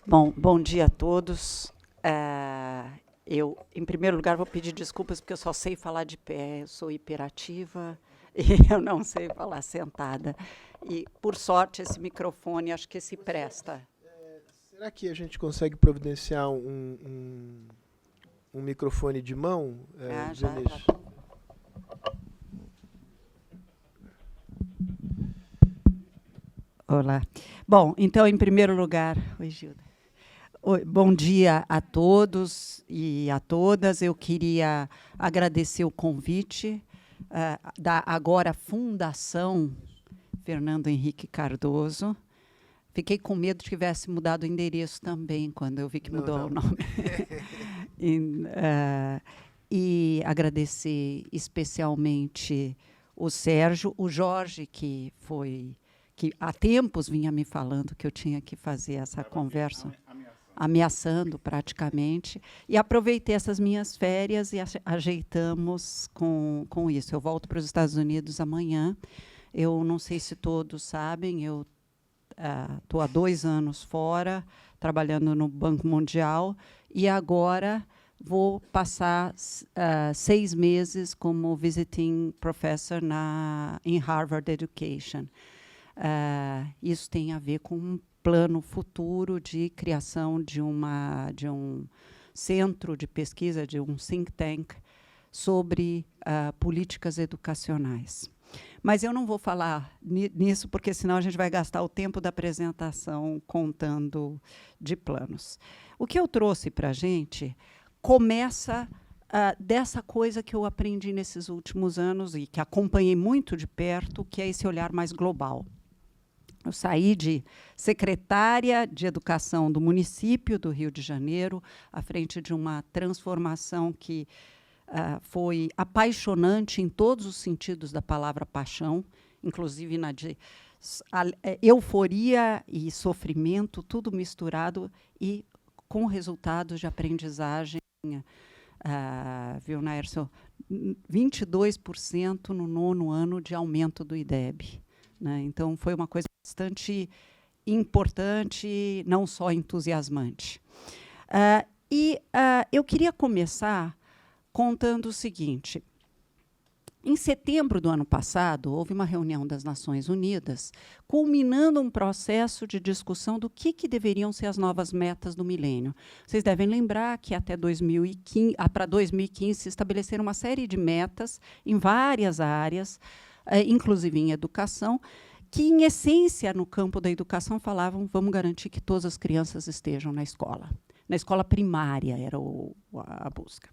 Bom dia a todos. Eu, em primeiro lugar, vou pedir desculpas porque eu só sei falar de pé, eu sou hiperativa e eu não sei falar sentada. E, por sorte, esse microfone acho que se presta. Será que a gente consegue providenciar um microfone de mão, Já. Denise? Olá. Bom, então, em primeiro lugar... Oi, Gilda. Bom dia a todos e a todas. Eu queria agradecer o convite da agora Fundação Fernando Henrique Cardoso. Fiquei com medo de que tivesse mudado o endereço também, quando eu vi que mudou o nome. E agradecer especialmente o Sérgio, o Jorge, que há tempos vinha me falando que eu tinha que fazer essa conversa, ameaçando praticamente, e aproveitei essas minhas férias e ajeitamos com isso. Eu volto para os Estados Unidos amanhã. Eu não sei se todos sabem, eu estou há 2 anos fora, trabalhando no Banco Mundial, e agora vou passar 6 meses como visiting professor em Harvard Education. Isso tem a ver com um plano futuro de criação de um centro de pesquisa, de um think tank, sobre políticas educacionais. Mas eu não vou falar nisso, porque senão a gente vai gastar o tempo da apresentação contando de planos. O que eu trouxe para a gente começa dessa coisa que eu aprendi nesses últimos anos e que acompanhei muito de perto, que é esse olhar mais global. Eu saí de secretária de Educação do município do Rio de Janeiro, à frente de uma transformação que foi apaixonante em todos os sentidos da palavra paixão, inclusive na de euforia e sofrimento, tudo misturado e com resultados de aprendizagem, viu, Naércio? 22% no 9º ano de aumento do IDEB. Né? Então, foi uma coisa bastante importante, não só entusiasmante. Eu queria começar contando o seguinte. Em setembro do ano passado, houve uma reunião das Nações Unidas, culminando um processo de discussão do que deveriam ser as novas metas do milênio. Vocês devem lembrar que até 2015, para 2015 se estabeleceram uma série de metas em várias áreas, inclusive em educação, que, em essência, no campo da educação, falavam: vamos garantir que todas as crianças estejam na escola. Na escola primária era a busca.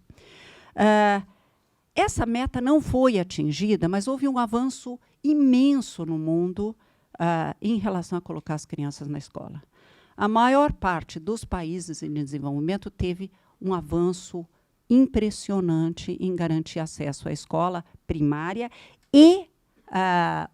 Essa meta não foi atingida, mas houve um avanço imenso no mundo em relação a colocar as crianças na escola. A maior parte dos países em desenvolvimento teve um avanço impressionante em garantir acesso à escola primária e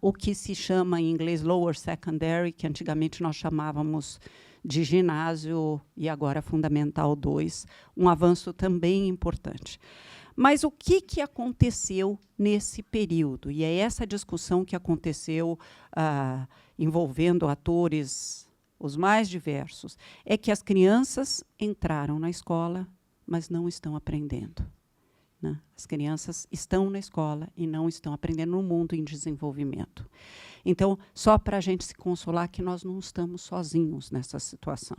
o que se chama em inglês lower secondary, que antigamente nós chamávamos de ginásio e agora fundamental 2, um avanço também importante. Mas o que aconteceu nesse período? E é essa discussão que aconteceu envolvendo atores os mais diversos. É que as crianças entraram na escola, mas não estão aprendendo. Né? As crianças estão na escola e não estão aprendendo no mundo em desenvolvimento. Então, só para a gente se consolar que nós não estamos sozinhos nessa situação.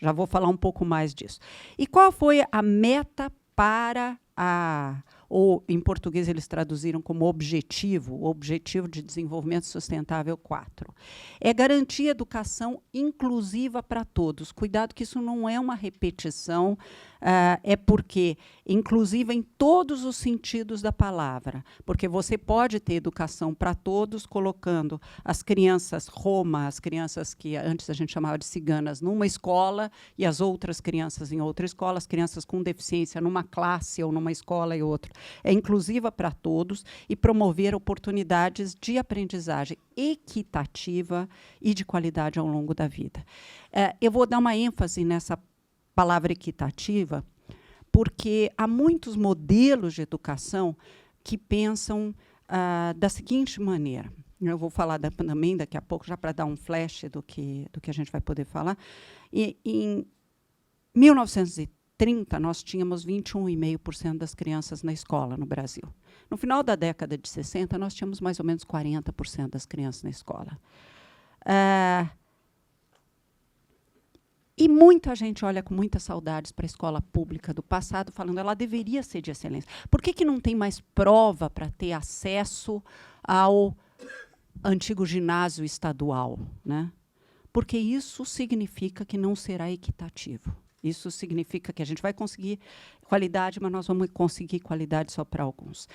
Já vou falar um pouco mais disso. E qual foi a meta para ou em português eles traduziram como objetivo, o Objetivo de Desenvolvimento Sustentável 4. É garantir educação inclusiva para todos. Cuidado que isso não é uma repetição, é porque inclusiva em todos os sentidos da palavra, porque você pode ter educação para todos, colocando as crianças Roma, as crianças que antes a gente chamava de ciganas, numa escola, e as outras crianças em outra escola, as crianças com deficiência numa classe ou numa escola e outra. É inclusiva para todos e promover oportunidades de aprendizagem equitativa e de qualidade ao longo da vida. Eu vou dar uma ênfase nessa palavra equitativa, porque há muitos modelos de educação que pensam da seguinte maneira. Eu vou falar também daqui a pouco, já para dar um flash do que a gente vai poder falar. 1930, nós tínhamos 21,5% das crianças na escola no Brasil. No final da década de 60, nós tínhamos mais ou menos 40% das crianças na escola. E muita gente olha com muitas saudades para a escola pública do passado, falando que ela deveria ser de excelência. Por que não tem mais prova para ter acesso ao antigo ginásio estadual, né? Porque isso significa que não será equitativo. Isso significa que a gente vai conseguir qualidade, mas nós vamos conseguir qualidade só para alguns.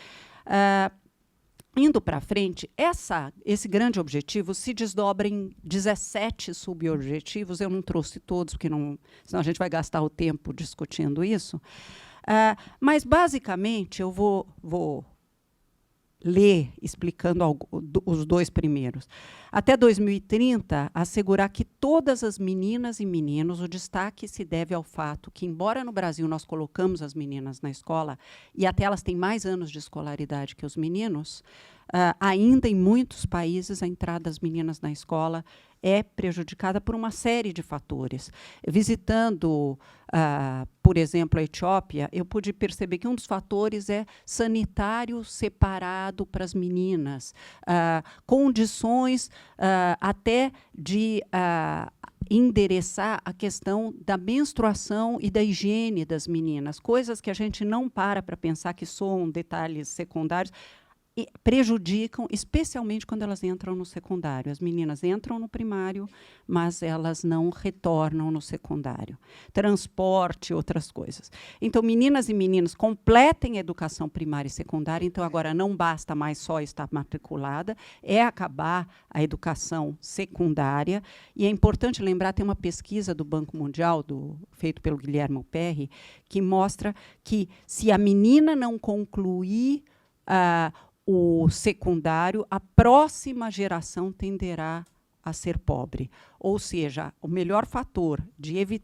Indo para frente, esse grande objetivo se desdobra em 17 subobjetivos. Eu não trouxe todos, porque senão a gente vai gastar o tempo discutindo isso. Mas, basicamente, eu vou ler explicando os dois primeiros. Até 2030, assegurar que todas as meninas e meninos, o destaque se deve ao fato que, embora no Brasil nós colocamos as meninas na escola, e até elas têm mais anos de escolaridade que os meninos, ainda em muitos países a entrada das meninas na escola é prejudicada por uma série de fatores. Visitando, por exemplo, a Etiópia, eu pude perceber que um dos fatores é sanitário separado para as meninas, condições até de endereçar a questão da menstruação e da higiene das meninas, coisas que a gente não para pensar que são detalhes secundários, e prejudicam, especialmente quando elas entram no secundário. As meninas entram no primário, mas elas não retornam no secundário. Transporte, outras coisas. Então, meninas e meninos, completem a educação primária e secundária. Então, agora não basta mais só estar matriculada, é acabar a educação secundária. E é importante lembrar, tem uma pesquisa do Banco Mundial, feito pelo Guilherme Perry, que mostra que, se a menina não concluir o secundário, a próxima geração tenderá a ser pobre. Ou seja, o melhor fator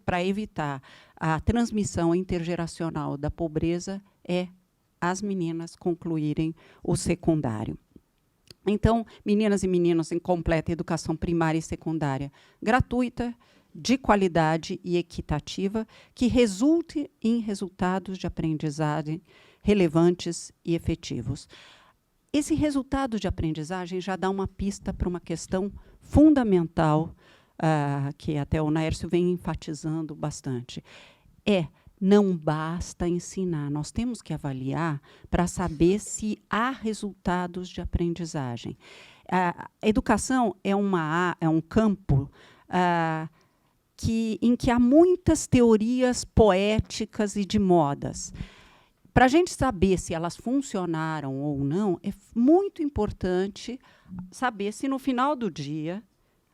para evitar a transmissão intergeracional da pobreza é as meninas concluírem o secundário. Então, meninas e meninos em completa educação primária e secundária gratuita, de qualidade e equitativa, que resulte em resultados de aprendizagem relevantes e efetivos. Esse resultado de aprendizagem já dá uma pista para uma questão fundamental, que até o Naércio vem enfatizando bastante. Não basta ensinar, nós temos que avaliar para saber se há resultados de aprendizagem. A educação é um campo em que há muitas teorias poéticas e de modas. Para a gente saber se elas funcionaram ou não, é muito importante saber se, no final do dia,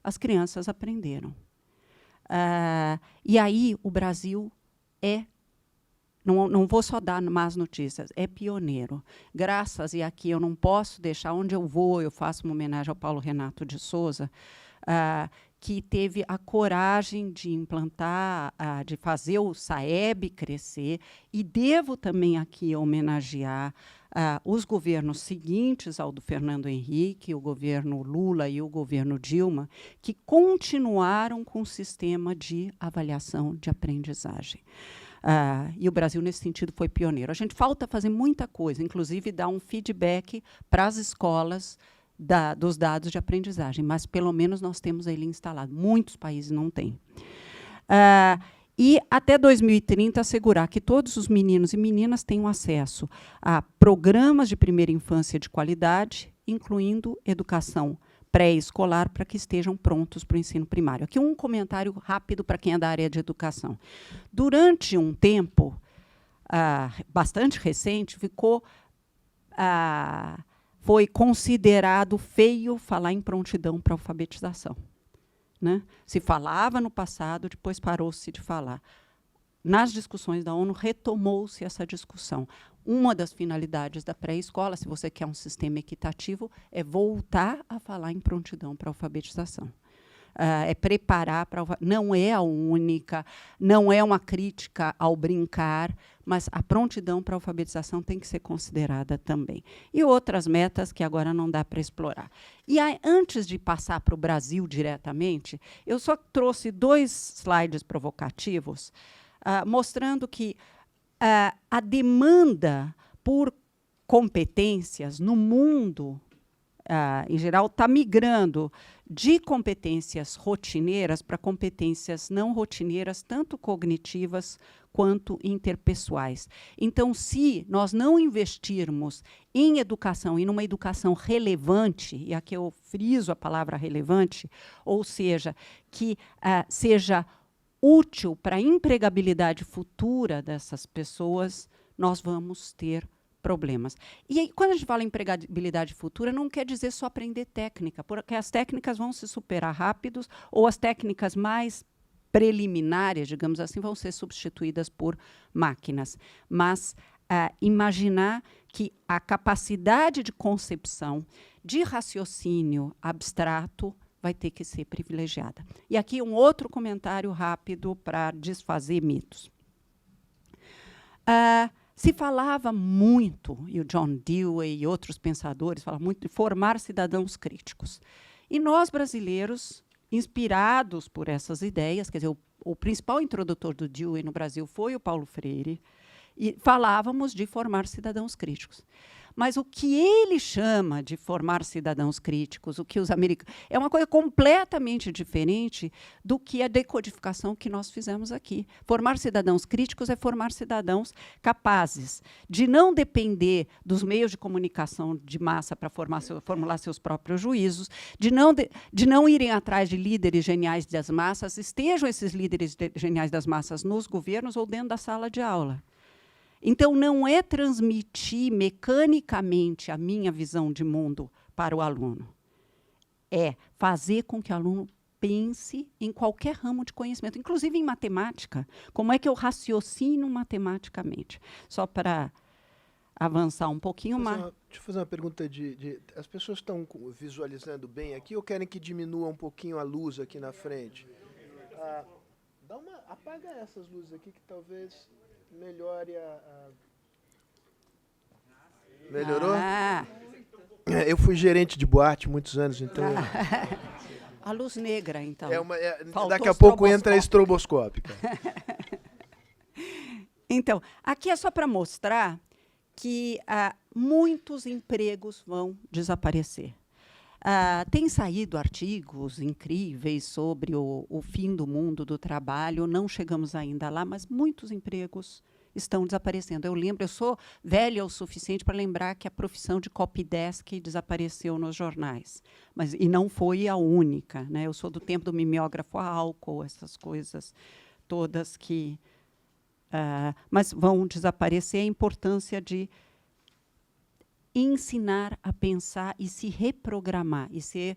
as crianças aprenderam. E aí, o Brasil não vou só dar más notícias, é pioneiro. Graças, e aqui eu não posso deixar, onde eu vou, eu faço uma homenagem ao Paulo Renato de Souza, que teve a coragem de implantar, de fazer o SAEB crescer, e devo também aqui homenagear os governos seguintes ao do Fernando Henrique, o governo Lula e o governo Dilma, que continuaram com o sistema de avaliação de aprendizagem. E o Brasil, nesse sentido, foi pioneiro. A gente falta fazer muita coisa, inclusive dar um feedback para as escolas dos dados de aprendizagem, mas, pelo menos, nós temos ele instalado. Muitos países não têm. E, até 2030, assegurar que todos os meninos e meninas tenham acesso a programas de primeira infância de qualidade, incluindo educação pré-escolar, para que estejam prontos para o ensino primário. Aqui um comentário rápido para quem é da área de educação. Durante um tempo bastante recente, foi considerado feio falar em prontidão para alfabetização, né? Se falava no passado, depois parou-se de falar. Nas discussões da ONU, retomou-se essa discussão. Uma das finalidades da pré-escola, se você quer um sistema equitativo, é voltar a falar em prontidão para alfabetização. É preparar para... Não é a única, não é uma crítica ao brincar, mas a prontidão para a alfabetização tem que ser considerada também. E outras metas que agora não dá para explorar. E aí, antes de passar para o Brasil diretamente, eu só trouxe 2 slides provocativos, mostrando que a demanda por competências no mundo, em geral, está migrando de competências rotineiras para competências não rotineiras, tanto cognitivas quanto interpessoais. Então, se nós não investirmos em educação, e numa educação relevante, e aqui eu friso a palavra relevante, ou seja, que seja útil para a empregabilidade futura dessas pessoas, nós vamos ter problemas. E aí, quando a gente fala em empregabilidade futura, não quer dizer só aprender técnica, porque as técnicas vão se superar rápidos, ou as técnicas mais preliminares, digamos assim, vão ser substituídas por máquinas. Mas imaginar que a capacidade de concepção, de raciocínio abstrato, vai ter que ser privilegiada. E aqui um outro comentário rápido para desfazer mitos. Se falava muito, e o John Dewey e outros pensadores falam muito, de formar cidadãos críticos. E nós, brasileiros, inspirados por essas ideias, quer dizer, o principal introdutor do Dewey no Brasil foi o Paulo Freire, e falávamos de formar cidadãos críticos. Mas o que ele chama de formar cidadãos críticos, o que os americanos... é uma coisa completamente diferente do que a decodificação que nós fizemos aqui. Formar cidadãos críticos é formar cidadãos capazes de não depender dos meios de comunicação de massa para formular seus próprios juízos, de não irem atrás de líderes geniais das massas, estejam esses líderes geniais das massas nos governos ou dentro da sala de aula. Então, não é transmitir mecanicamente a minha visão de mundo para o aluno. É fazer com que o aluno pense em qualquer ramo de conhecimento, inclusive em matemática. Como é que eu raciocino matematicamente? Só para avançar um pouquinho mais. Deixa eu fazer uma pergunta as pessoas estão visualizando bem aqui ou querem que diminua um pouquinho a luz aqui na frente? Apaga essas luzes aqui que talvez... melhore Melhorou? Eu fui gerente de boate muitos anos, então... A luz negra, então. Daqui a pouco entra a estroboscópica. Então, aqui é só para mostrar que muitos empregos vão desaparecer. Tem saído artigos incríveis sobre o fim do mundo do trabalho, não chegamos ainda lá, mas muitos empregos estão desaparecendo. Eu sou velha o suficiente para lembrar que a profissão de copydesk desapareceu nos jornais, e não foi a única, né? Eu sou do tempo do mimeógrafo a álcool, essas coisas todas que... mas vão desaparecer. A importância de ensinar a pensar e se reprogramar e ser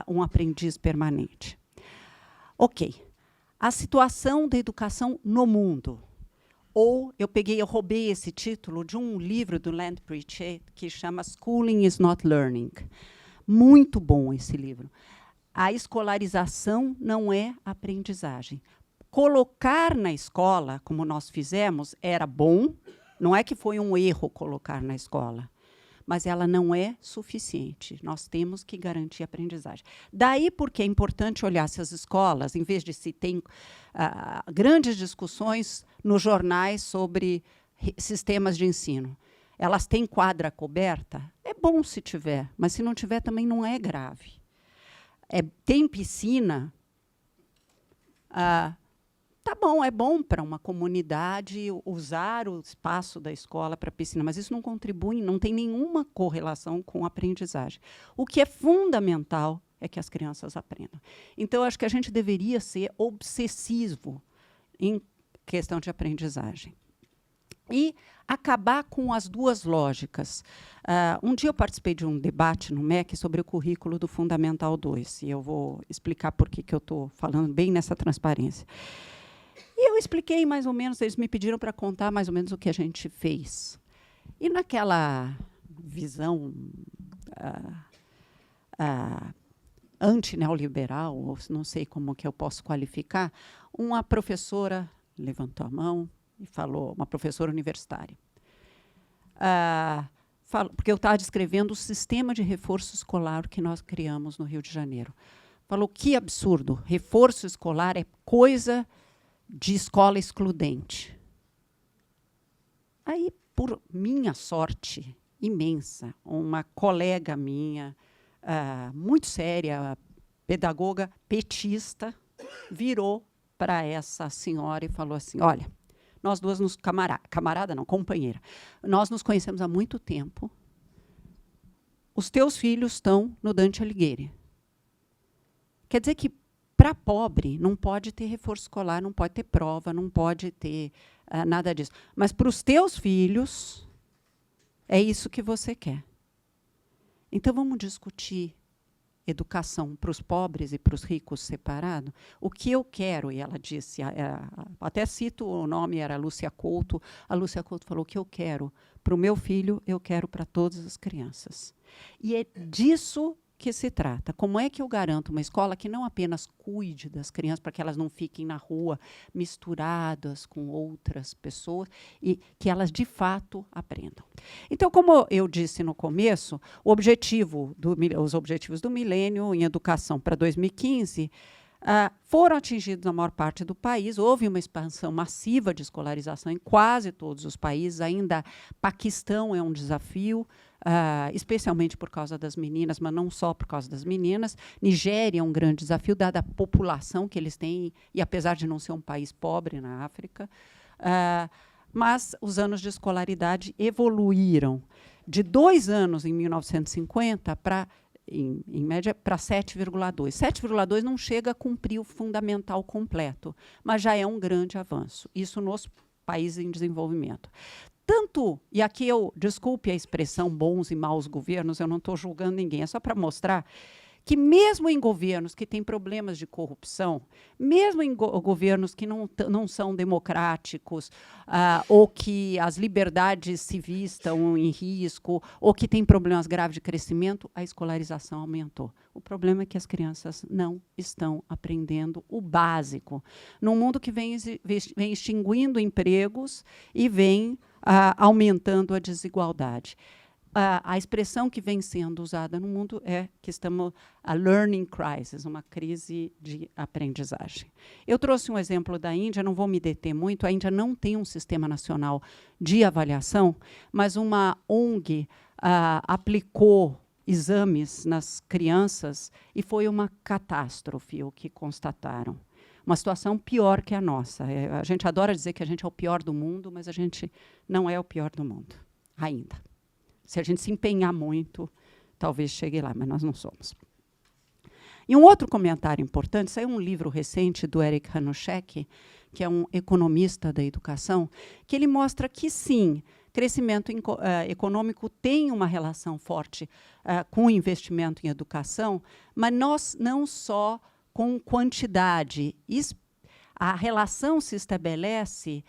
um aprendiz permanente. Ok. A situação da educação no mundo. Ou eu roubei esse título de um livro do Land Pritchett que chama Schooling is Not Learning. Muito bom esse livro. A escolarização não é aprendizagem. Colocar na escola, como nós fizemos, era bom. Não é que foi um erro colocar na escola, mas ela não é suficiente. Nós temos que garantir a aprendizagem. Daí porque é importante olhar se as escolas, em vez de se tem grandes discussões nos jornais sobre sistemas de ensino, elas têm quadra coberta? É bom se tiver, mas se não tiver também não é grave. Tem piscina? Tá bom, é bom para uma comunidade usar o espaço da escola para piscina, mas isso não contribui, não tem nenhuma correlação com a aprendizagem. O que é fundamental é que as crianças aprendam. Então, acho que a gente deveria ser obsessivo em questão de aprendizagem. E acabar com as duas lógicas. Um dia eu participei de um debate no MEC sobre o currículo do Fundamental 2, e eu vou explicar por que eu estou falando bem nessa transparência. E eu expliquei mais ou menos, eles me pediram para contar mais ou menos o que a gente fez. E naquela visão anti-neoliberal, ou não sei como que eu posso qualificar, uma professora levantou a mão e falou, uma professora universitária, porque eu estava descrevendo o sistema de reforço escolar que nós criamos no Rio de Janeiro. Falou, que absurdo, reforço escolar é coisa de escola excludente. Aí, por minha sorte imensa, uma colega minha, muito séria, pedagoga petista, virou para essa senhora e falou assim: olha, nós duas nos camarada não, companheira, nós nos conhecemos há muito tempo. Os teus filhos estão no Dante Alighieri. Quer dizer que para pobre não pode ter reforço escolar, não pode ter prova, não pode ter nada disso. Mas para os teus filhos é isso que você quer. Então vamos discutir educação para os pobres e para os ricos separado? O que eu quero, e ela disse, até cito o nome, era Lúcia Couto. A Lúcia Couto falou: o que eu quero para o meu filho, eu quero para todas as crianças. E é disso que se trata. Como é que eu garanto uma escola que não apenas cuide das crianças para que elas não fiquem na rua misturadas com outras pessoas e que elas, de fato, aprendam. Então, como eu disse no começo, os objetivos do milênio em educação para 2015 foram atingidos na maior parte do país. Houve uma expansão massiva de escolarização em quase todos os países. Ainda Paquistão é um desafio, especialmente por causa das meninas, mas não só por causa das meninas. Nigéria é um grande desafio, dada a população que eles têm, e apesar de não ser um país pobre na África. Mas os anos de escolaridade evoluíram de 2 anos em 1950 para, em média, para 7,2. 7,2 não chega a cumprir o fundamental completo, mas já é um grande avanço. Isso nos países em desenvolvimento. Tanto, e aqui eu, desculpe a expressão bons e maus governos, eu não estou julgando ninguém, é só para mostrar que mesmo em governos que têm problemas de corrupção, mesmo em governos que não são democráticos, ou que as liberdades civis estão em risco, ou que têm problemas graves de crescimento, a escolarização aumentou. O problema é que as crianças não estão aprendendo o básico, num mundo que vem extinguindo empregos e vem aumentando a desigualdade. A expressão que vem sendo usada no mundo é que estamos a learning crisis, uma crise de aprendizagem. Eu trouxe um exemplo da Índia, não vou me deter muito. A Índia não tem um sistema nacional de avaliação, mas uma ONG aplicou exames nas crianças e foi uma catástrofe o que constataram. Uma situação pior que a nossa. A gente adora dizer que a gente é o pior do mundo, mas a gente não é o pior do mundo, ainda. Se a gente se empenhar muito, talvez chegue lá, mas nós não somos. E um outro comentário importante, saiu um livro recente do Eric Hanushek, que é um economista da educação, que ele mostra que, sim, crescimento econômico tem uma relação forte com o investimento em educação, mas nós não só com quantidade. A relação se estabelece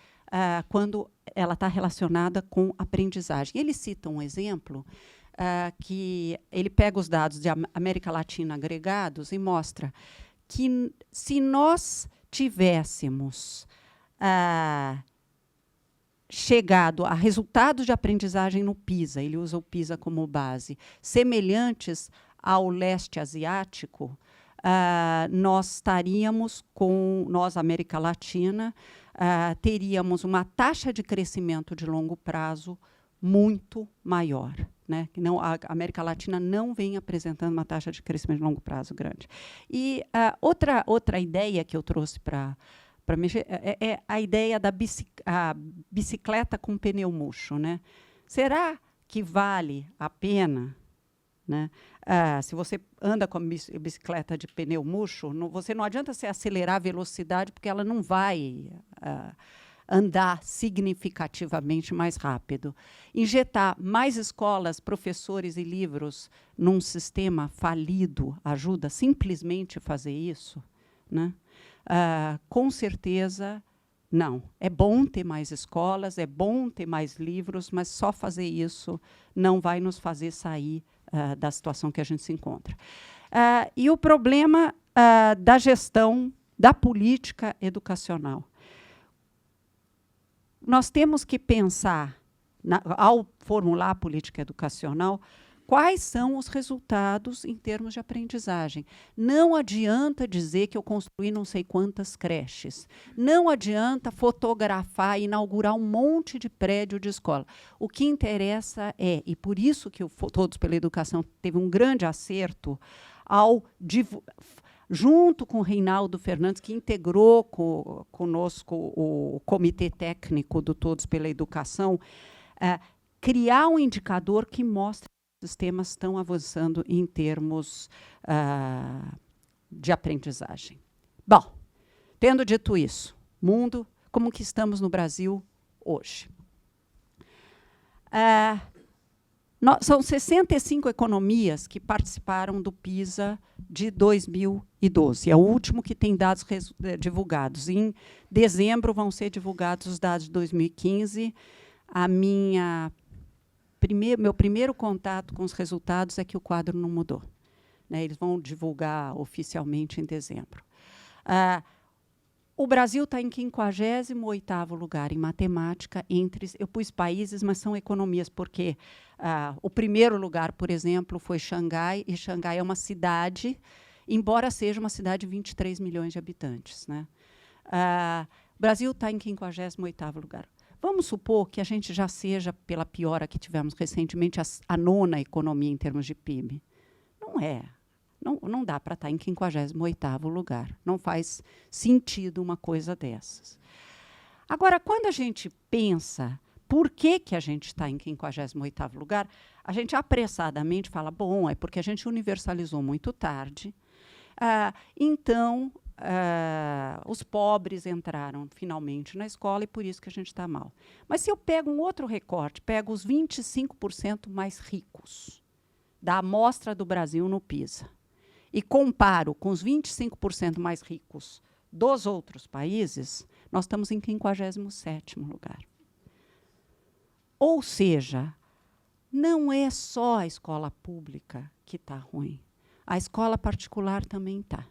quando ela está relacionada com aprendizagem. Ele cita um exemplo que ele pega os dados de América Latina agregados e mostra que se nós tivéssemos chegado a resultados de aprendizagem no PISA, ele usa o PISA como base, semelhantes ao leste asiático, nós estaríamos nós, América Latina, teríamos uma taxa de crescimento de longo prazo muito maior. Né? A América Latina não vem apresentando uma taxa de crescimento de longo prazo grande. E outra ideia que eu trouxe para mexer é a ideia da bicicleta com pneu murcho. Né? Será que vale a pena, né? Se você anda com a bicicleta de pneu murcho, você não adianta você acelerar a velocidade, porque ela não vai andar significativamente mais rápido. Injetar mais escolas, professores e livros num sistema falido ajuda simplesmente fazer isso? Né? Com certeza, não. É bom ter mais escolas, é bom ter mais livros, mas só fazer isso não vai nos fazer sair da situação que a gente se encontra. E o problema da gestão da política educacional. Nós temos que pensar, ao formular a política educacional, quais são os resultados em termos de aprendizagem. Não adianta dizer que eu construí não sei quantas creches. Não adianta fotografar e inaugurar um monte de prédio de escola. O que interessa é, e por isso que o Todos pela Educação teve um grande acerto ao junto com o Reinaldo Fernandes, que integrou conosco o comitê técnico do Todos pela Educação, criar um indicador que mostre que os sistemas estão avançando em termos de aprendizagem. Bom, tendo dito isso, mundo, como que estamos no Brasil hoje? São 65 economias que participaram do PISA de 2012. É o último que tem dados divulgados. Em dezembro vão ser divulgados os dados de 2015. Meu primeiro contato com os resultados é que o quadro não mudou. Né? Eles vão divulgar oficialmente em dezembro. O Brasil está em 58º lugar em matemática. Eu pus países, mas são economias, porque o primeiro lugar, por exemplo, foi Xangai, e Xangai é uma cidade, embora seja uma cidade de 23 milhões de habitantes. Né? O Brasil está em 58º lugar. Vamos supor que a gente já seja, pela piora que tivemos recentemente, a 9ª economia em termos de PIB. Não é. Não dá para estar em 58º lugar. Não faz sentido uma coisa dessas. Agora, quando a gente pensa por que a gente está em 58º lugar, a gente apressadamente fala, bom, é porque a gente universalizou muito tarde, então os pobres entraram finalmente na escola e por isso que a gente está mal. Mas se eu pego um outro recorte, pego os 25% mais ricos da amostra do Brasil no PISA, e comparo com os 25% mais ricos dos outros países, nós estamos em 57º lugar. Ou seja, não é só a escola pública que está ruim. A escola particular também está.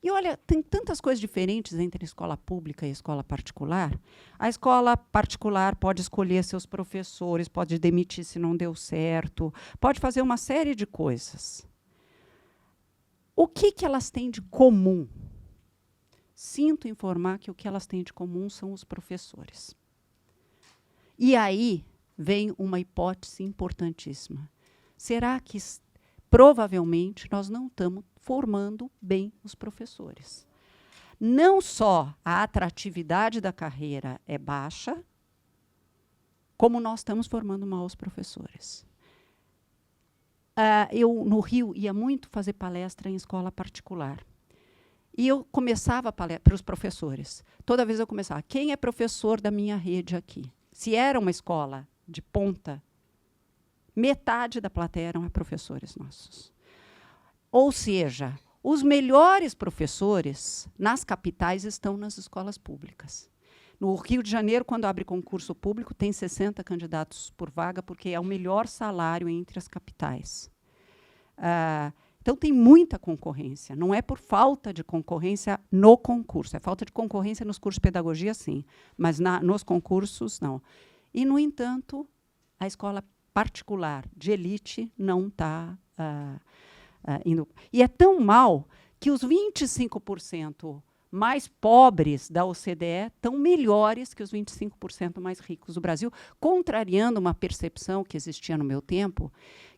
E, olha, tem tantas coisas diferentes entre a escola pública e a escola particular. A escola particular pode escolher seus professores, pode demitir se não deu certo, pode fazer uma série de coisas. O que elas têm de comum? Sinto informar que o que elas têm de comum são os professores. E aí vem uma hipótese importantíssima. Será que, provavelmente, nós não estamos formando bem os professores? Não só a atratividade da carreira é baixa, como nós estamos formando mal os professores. Eu, no Rio, ia muito fazer palestra em escola particular. E eu começava a palestra para os professores. Toda vez eu começava, quem é professor da minha rede aqui? Se era uma escola de ponta, metade da plateia eram professores nossos. Ou seja, os melhores professores nas capitais estão nas escolas públicas. No Rio de Janeiro, quando abre concurso público, tem 60 candidatos por vaga, porque é o melhor salário entre as capitais. Então, tem muita concorrência. Não é por falta de concorrência no concurso. É falta de concorrência nos cursos de pedagogia, sim. Mas nos concursos, não. E, no entanto, a escola particular de elite não está indo. E é tão mal que os 25% mais pobres da OCDE estão melhores que os 25% mais ricos do Brasil, contrariando uma percepção que existia no meu tempo,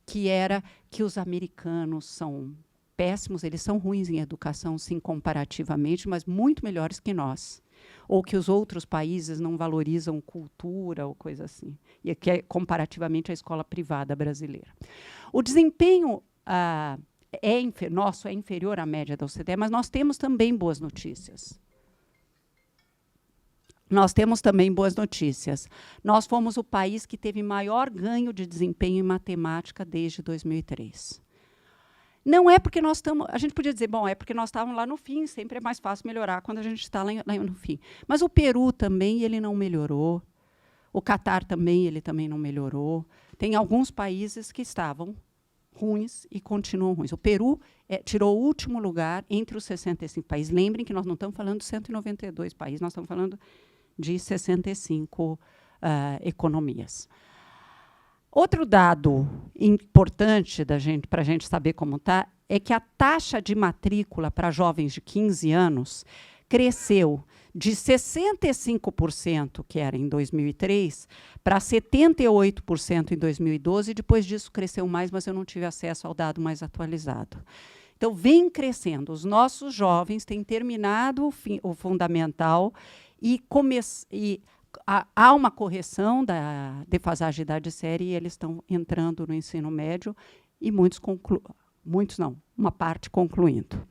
que era que os americanos são péssimos, eles são ruins em educação, sim, comparativamente, mas muito melhores que nós. Ou que os outros países não valorizam cultura ou coisa assim. E que é comparativamente a escola privada brasileira. O desempenho nosso é inferior à média da OCDE, mas nós temos também boas notícias. Nós temos também boas notícias. Nós fomos o país que teve maior ganho de desempenho em matemática desde 2003. Não é porque nós estamos... A gente podia dizer, bom, é porque nós estávamos lá no fim, sempre é mais fácil melhorar quando a gente está lá no fim. Mas o Peru também, ele não melhorou. O Catar também, ele também não melhorou. Tem alguns países que estavam ruins e continuam ruins. O Peru tirou o último lugar entre os 65 países. Lembrem que nós não estamos falando de 192 países, nós estamos falando de 65 economias. Outro dado importante para a gente saber como está é que a taxa de matrícula para jovens de 15 anos cresceu de 65%, que era em 2003, para 78% em 2012, e depois disso cresceu mais, mas eu não tive acesso ao dado mais atualizado. Então, vem crescendo. Os nossos jovens têm terminado o fundamental e há uma correção da defasagem de idade série e eles estão entrando no ensino médio e muitos não, uma parte concluindo.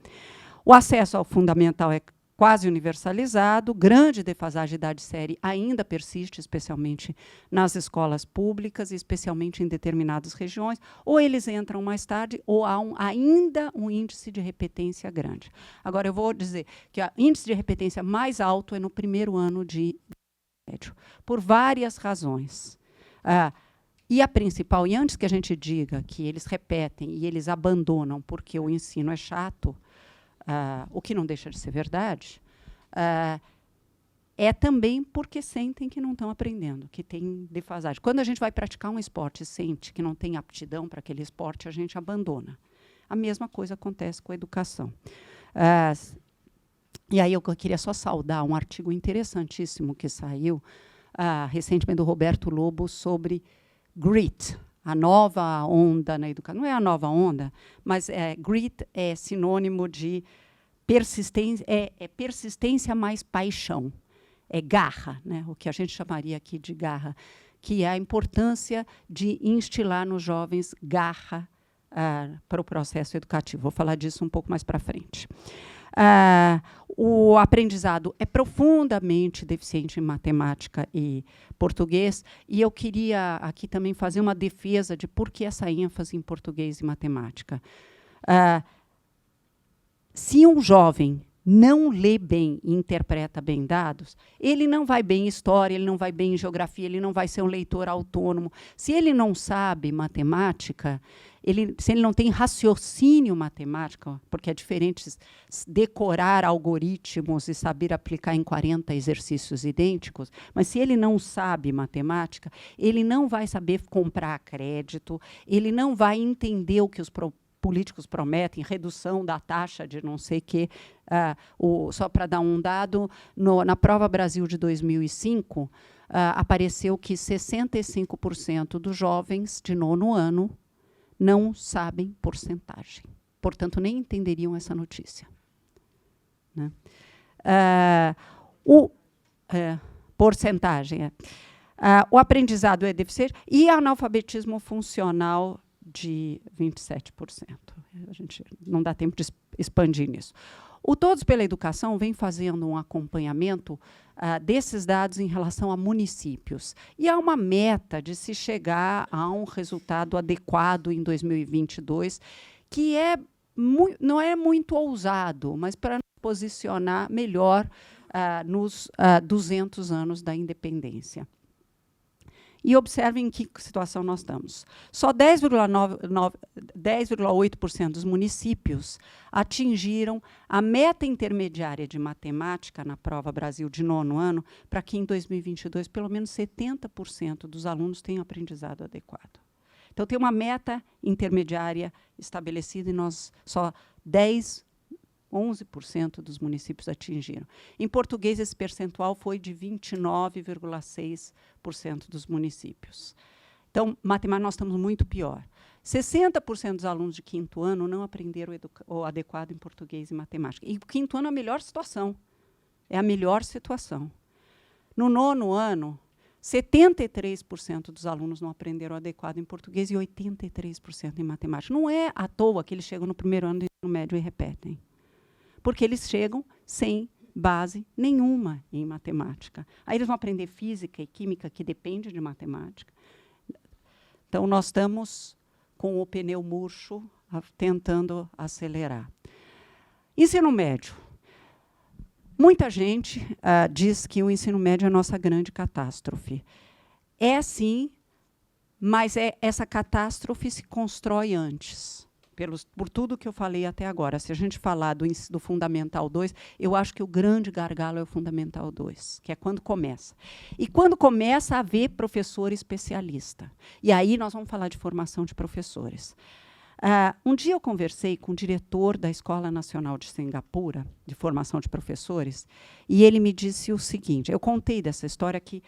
O acesso ao fundamental é quase universalizado, grande defasagem de idade série ainda persiste, especialmente nas escolas públicas, especialmente em determinadas regiões, ou eles entram mais tarde, ou há ainda um índice de repetência grande. Agora, eu vou dizer que o índice de repetência mais alto é no primeiro ano de médio, por várias razões. E a principal, e antes que a gente diga que eles repetem e eles abandonam porque o ensino é chato, o que não deixa de ser verdade, é também porque sentem que não estão aprendendo, que tem defasagem. Quando a gente vai praticar um esporte e sente que não tem aptidão para aquele esporte, a gente abandona. A mesma coisa acontece com a educação. E aí eu queria só saudar um artigo interessantíssimo que saiu recentemente do Roberto Lobo sobre grit, a nova onda na educação. Não é a nova onda, mas grit é sinônimo de persistência, persistência mais paixão. É garra, né? O que a gente chamaria aqui de garra, que é a importância de instilar nos jovens garra para o processo educativo. Vou falar disso um pouco mais para frente. O aprendizado é profundamente deficiente em matemática e português, e eu queria aqui também fazer uma defesa de por que essa ênfase em português e matemática. Se um jovem não lê bem e interpreta bem dados, ele não vai bem em história, ele não vai bem em geografia, ele não vai ser um leitor autônomo. Se ele não sabe matemática, se ele não tem raciocínio matemático, porque é diferente decorar algoritmos e saber aplicar em 40 exercícios idênticos, mas se ele não sabe matemática, ele não vai saber comprar crédito, ele não vai entender o que os políticos prometem, redução da taxa de não sei o quê. Só para dar um dado, na Prova Brasil de 2005, apareceu que 65% dos jovens de 9º ano não sabem porcentagem. Portanto, nem entenderiam essa notícia. Né? Porcentagem. O aprendizado é deficiente e analfabetismo funcional de 27%. A gente não dá tempo de expandir nisso. O Todos pela Educação vem fazendo um acompanhamento desses dados em relação a municípios. E há uma meta de se chegar a um resultado adequado em 2022, que não é muito ousado, mas para nos posicionar melhor nos 200 anos da independência. E observem em que situação nós estamos. Só 10,8% dos municípios atingiram a meta intermediária de matemática na Prova Brasil de 9º ano, para que, em 2022, pelo menos 70% dos alunos tenham aprendizado adequado. Então, tem uma meta intermediária estabelecida e nós só 11% dos municípios atingiram. Em português, esse percentual foi de 29,6% dos municípios. Então, matemática, nós estamos muito pior. 60% dos alunos de 5º ano não aprenderam o adequado em português e matemática. E o 5º ano é a melhor situação. É a melhor situação. No 9º ano, 73% dos alunos não aprenderam o adequado em português e 83% em matemática. Não é à toa que eles chegam no 1º ano do ensino médio e repetem. Porque eles chegam sem base nenhuma em matemática. Aí eles vão aprender física e química, que depende de matemática. Então, nós estamos com o pneu murcho tentando acelerar. Ensino médio. Muita gente diz que o ensino médio é a nossa grande catástrofe. É sim, mas essa catástrofe se constrói antes. por tudo que eu falei até agora. Se a gente falar do Fundamental 2, eu acho que o grande gargalo é o Fundamental 2, que é quando começa. E quando começa a haver professor especialista. E aí nós vamos falar de formação de professores. Um dia eu conversei com o diretor da Escola Nacional de Singapura, de formação de professores, e ele me disse o seguinte, eu contei dessa história que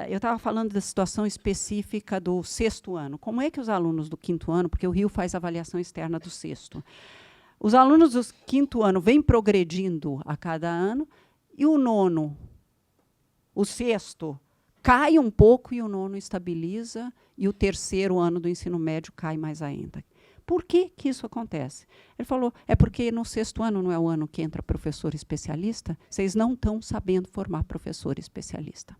eu estava falando da situação específica do 6º ano. Como é que os alunos do 5º ano, porque o Rio faz avaliação externa do 6º, os alunos do 5º ano vêm progredindo a cada ano, e o 9º, o 6º, cai um pouco e o 9º estabiliza, e o 3º ano do ensino médio cai mais ainda. Por que que isso acontece? Ele falou, é porque no 6º ano não é o ano que entra professor especialista, vocês não estão sabendo formar professor especialista.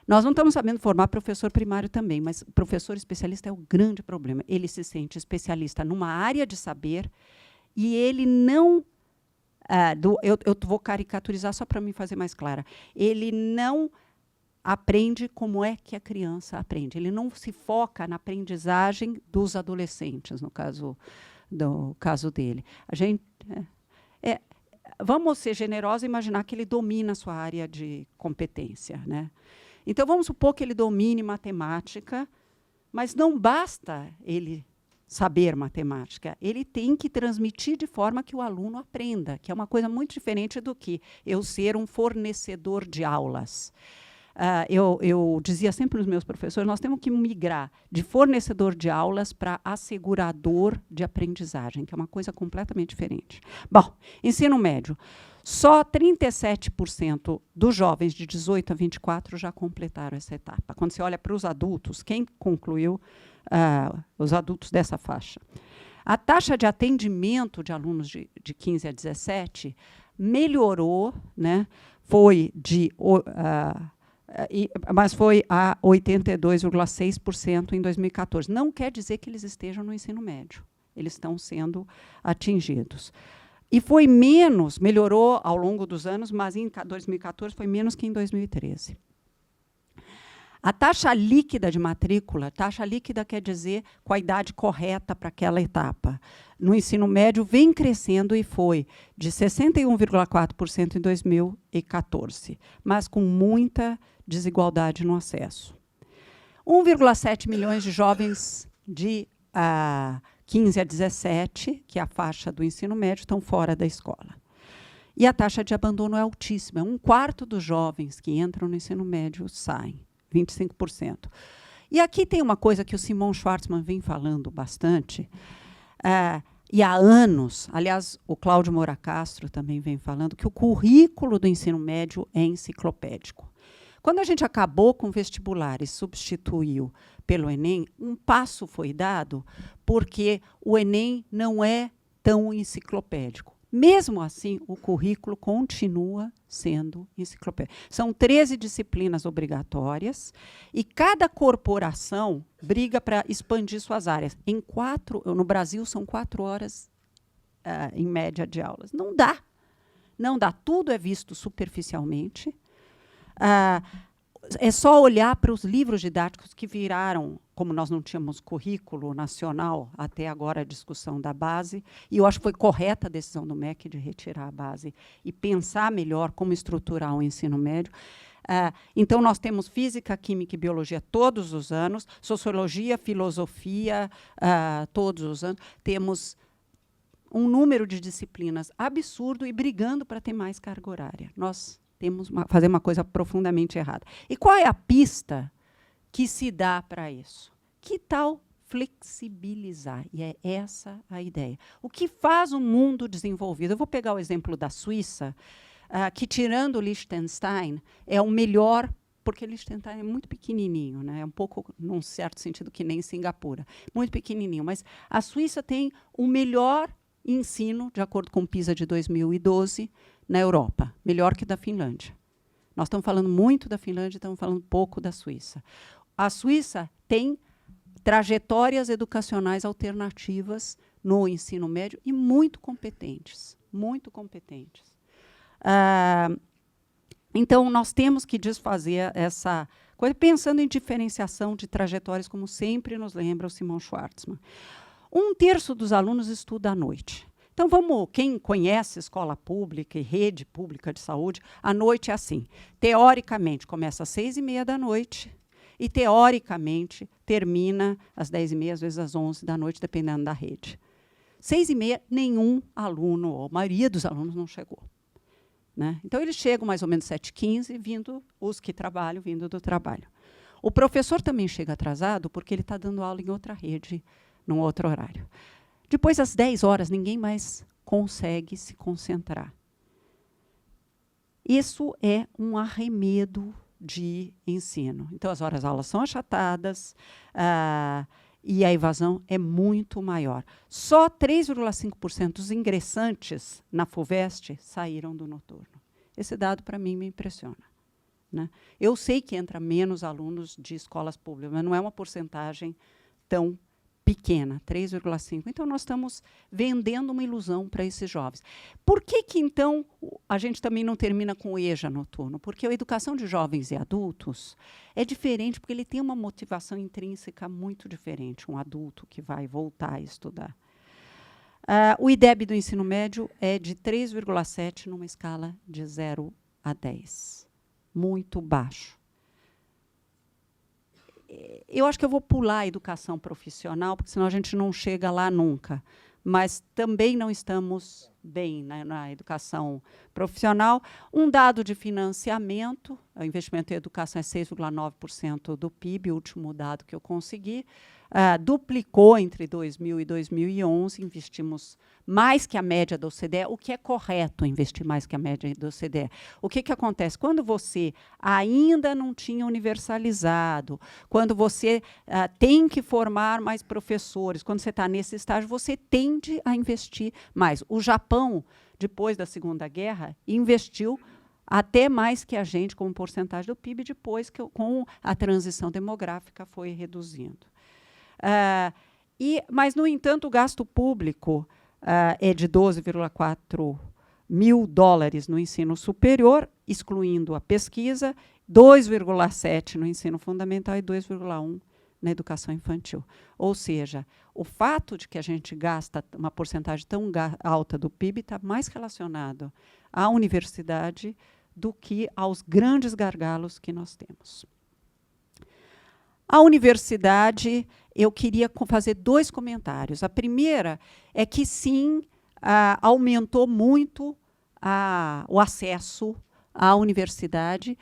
Nós não estamos sabendo formar professor primário também, mas professor especialista é o grande problema. Ele se sente especialista numa área de saber e ele não... eu vou caricaturizar só para me fazer mais clara. Ele não aprende como é que a criança aprende. Ele não se foca na aprendizagem dos adolescentes, no caso dele. A gente... vamos ser generosos e imaginar que ele domina a sua área de competência, né? Então, vamos supor que ele domine matemática, mas não basta ele saber matemática. Ele tem que transmitir de forma que o aluno aprenda, que é uma coisa muito diferente do que eu ser um fornecedor de aulas. Eu dizia sempre para os meus professores, nós temos que migrar de fornecedor de aulas para assegurador de aprendizagem, que é uma coisa completamente diferente. Bom, ensino médio. Só 37% dos jovens de 18 a 24 já completaram essa etapa. Quando você olha para os adultos, quem concluiu os adultos dessa faixa? A taxa de atendimento de alunos de 15 a 17 melhorou, né? Mas foi a 82,6% em 2014. Não quer dizer que eles estejam no ensino médio. Eles estão sendo atingidos. E foi menos, melhorou ao longo dos anos, mas em 2014 foi menos que em 2013. A taxa líquida de matrícula, taxa líquida quer dizer com a idade correta para aquela etapa. No ensino médio vem crescendo e foi de 61,4% em 2014, mas com muita desigualdade no acesso. 1,7 milhões de jovens de 15 a 17, que é a faixa do ensino médio, estão fora da escola. E a taxa de abandono é altíssima. 1/4 dos jovens que entram no ensino médio saem, 25%. E aqui tem uma coisa que o Simon Schwartzman vem falando bastante, e há anos, aliás, o Cláudio Moura Castro também vem falando, que o currículo do ensino médio é enciclopédico. Quando a gente acabou com o vestibular e substituiu pelo Enem, um passo foi dado, porque o Enem não é tão enciclopédico. Mesmo assim, o currículo continua sendo enciclopédico. São 13 disciplinas obrigatórias e cada corporação briga para expandir suas áreas. No Brasil, são 4 horas, em média, de aulas. Não dá. Não dá. Tudo é visto superficialmente. É só olhar para os livros didáticos que viraram, como nós não tínhamos currículo nacional, até agora a discussão da base, e eu acho que foi correta a decisão do MEC de retirar a base e pensar melhor como estruturar o ensino médio. Então, nós temos física, química e biologia todos os anos, sociologia, filosofia, todos os anos. Temos um número de disciplinas absurdo e brigando para ter mais carga horária. Nós temos fazer uma coisa profundamente errada. E qual é a pista que se dá para isso? Que tal flexibilizar? E é essa a ideia. O que faz o mundo desenvolvido? Eu vou pegar o exemplo da Suíça, que, tirando o Liechtenstein, é o melhor, porque Liechtenstein é muito pequenininho, né? É um pouco, num certo sentido, que nem Singapura. Muito pequenininho. Mas a Suíça tem o melhor ensino, de acordo com o PISA de 2012, na Europa, melhor que da Finlândia. Nós estamos falando muito da Finlândia, estamos falando pouco da Suíça. A Suíça tem trajetórias educacionais alternativas no ensino médio e muito competentes, muito competentes. Então, nós temos que desfazer essa coisa, pensando em diferenciação de trajetórias, como sempre nos lembra o Simon Schwartzman. 1/3 dos alunos estuda à noite. Então, quem conhece escola pública e rede pública de saúde, à noite é assim. Teoricamente, começa às 6h30 da noite e, teoricamente, termina às 10h30, às vezes às 11 da noite, dependendo da rede. 6h30, nenhum aluno, ou a maioria dos alunos, não chegou. Né? Então, eles chegam mais ou menos 7h15, os que trabalham, vindo do trabalho. O professor também chega atrasado, porque ele está dando aula em outra rede, num outro horário. Depois, às 10 horas, ninguém mais consegue se concentrar. Isso é um arremedo de ensino. Então, as horas-aulas são achatadas e a evasão é muito maior. Só 3,5% dos ingressantes na FUVEST saíram do noturno. Esse dado, para mim, me impressiona. Né? Eu sei que entra menos alunos de escolas públicas, mas não é uma porcentagem tão pequena, 3,5%. Então, nós estamos vendendo uma ilusão para esses jovens. Por que, então, a gente também não termina com o EJA noturno? Porque a educação de jovens e adultos é diferente, porque ele tem uma motivação intrínseca muito diferente, um adulto que vai voltar a estudar. O IDEB do ensino médio é de 3,7 numa escala de 0 a 10. Muito baixo. Eu acho que eu vou pular a educação profissional, porque senão a gente não chega lá nunca. Mas também não estamos bem, né, na educação profissional. Um dado de financiamento, o investimento em educação é 6,9% do PIB, o último dado que eu consegui. Duplicou entre 2000 e 2011, investimos mais que a média da OCDE, o que é correto investir mais que a média da OCDE. O que acontece? Quando você ainda não tinha universalizado, quando você tem que formar mais professores, quando você está nesse estágio, você tende a investir mais. O Japão, depois da Segunda Guerra, investiu até mais que a gente, como porcentagem do PIB, depois que com a transição demográfica foi reduzindo. Mas, no entanto, o gasto público é de 12,4 mil dólares no ensino superior, excluindo a pesquisa, 2,7 no ensino fundamental e 2,1 na educação infantil. Ou seja, o fato de que a gente gasta uma porcentagem tão alta do PIB está mais relacionado à universidade do que aos grandes gargalos que nós temos. A universidade, eu queria fazer 2 comentários. A primeira é que, sim, aumentou muito o acesso à universidade.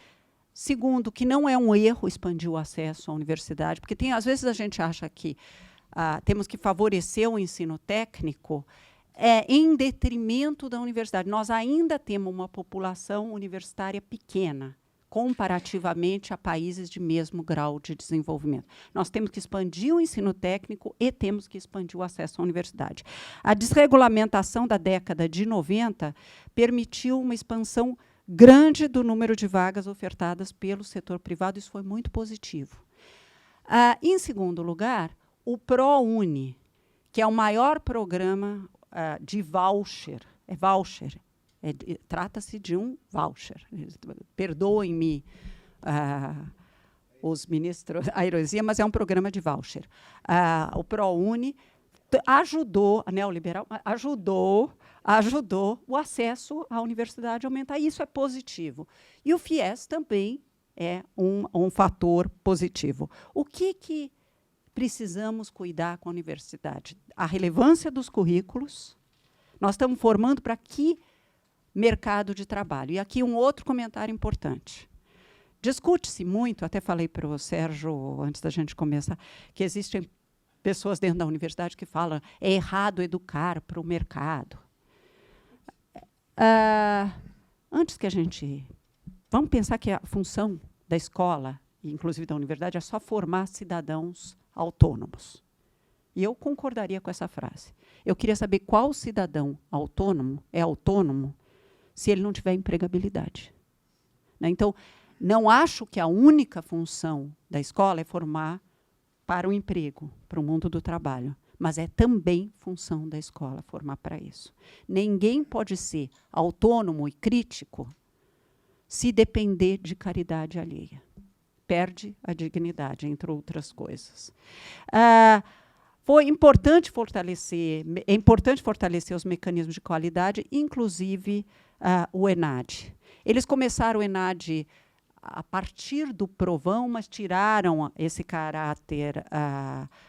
Segundo, que não é um erro expandir o acesso à universidade, porque às vezes a gente acha que temos que favorecer o ensino técnico em detrimento da universidade. Nós ainda temos uma população universitária pequena, comparativamente a países de mesmo grau de desenvolvimento. Nós temos que expandir o ensino técnico e temos que expandir o acesso à universidade. A desregulamentação da década de 90 permitiu uma expansão grande do número de vagas ofertadas pelo setor privado. Isso foi muito positivo. Em segundo lugar, o ProUni, que é o maior programa de voucher, trata-se de um voucher. Perdoem-me os ministros, a heresia, mas é um programa de voucher. O ProUni ajudou, a neoliberal, ajudou o acesso à universidade a aumentar. E isso é positivo. E o FIES também é um fator positivo. O que precisamos cuidar com a universidade? A relevância dos currículos. Nós estamos formando para que mercado de trabalho. E aqui um outro comentário importante. Discute-se muito, até falei para o Sérgio, antes da gente começar, que existem pessoas dentro da universidade que falam é errado educar para o mercado. Antes que a gente... Vamos pensar que a função da escola, e inclusive da universidade, é só formar cidadãos autônomos. E eu concordaria com essa frase. Eu queria saber qual cidadão autônomo é autônomo se ele não tiver empregabilidade. Né? Então, não acho que a única função da escola é formar para o emprego, para o mundo do trabalho, mas é também função da escola formar para isso. Ninguém pode ser autônomo e crítico se depender de caridade alheia. Perde a dignidade, entre outras coisas. é importante fortalecer os mecanismos de qualidade, inclusive o ENAD. Eles começaram o ENAD a partir do provão, mas tiraram esse caráter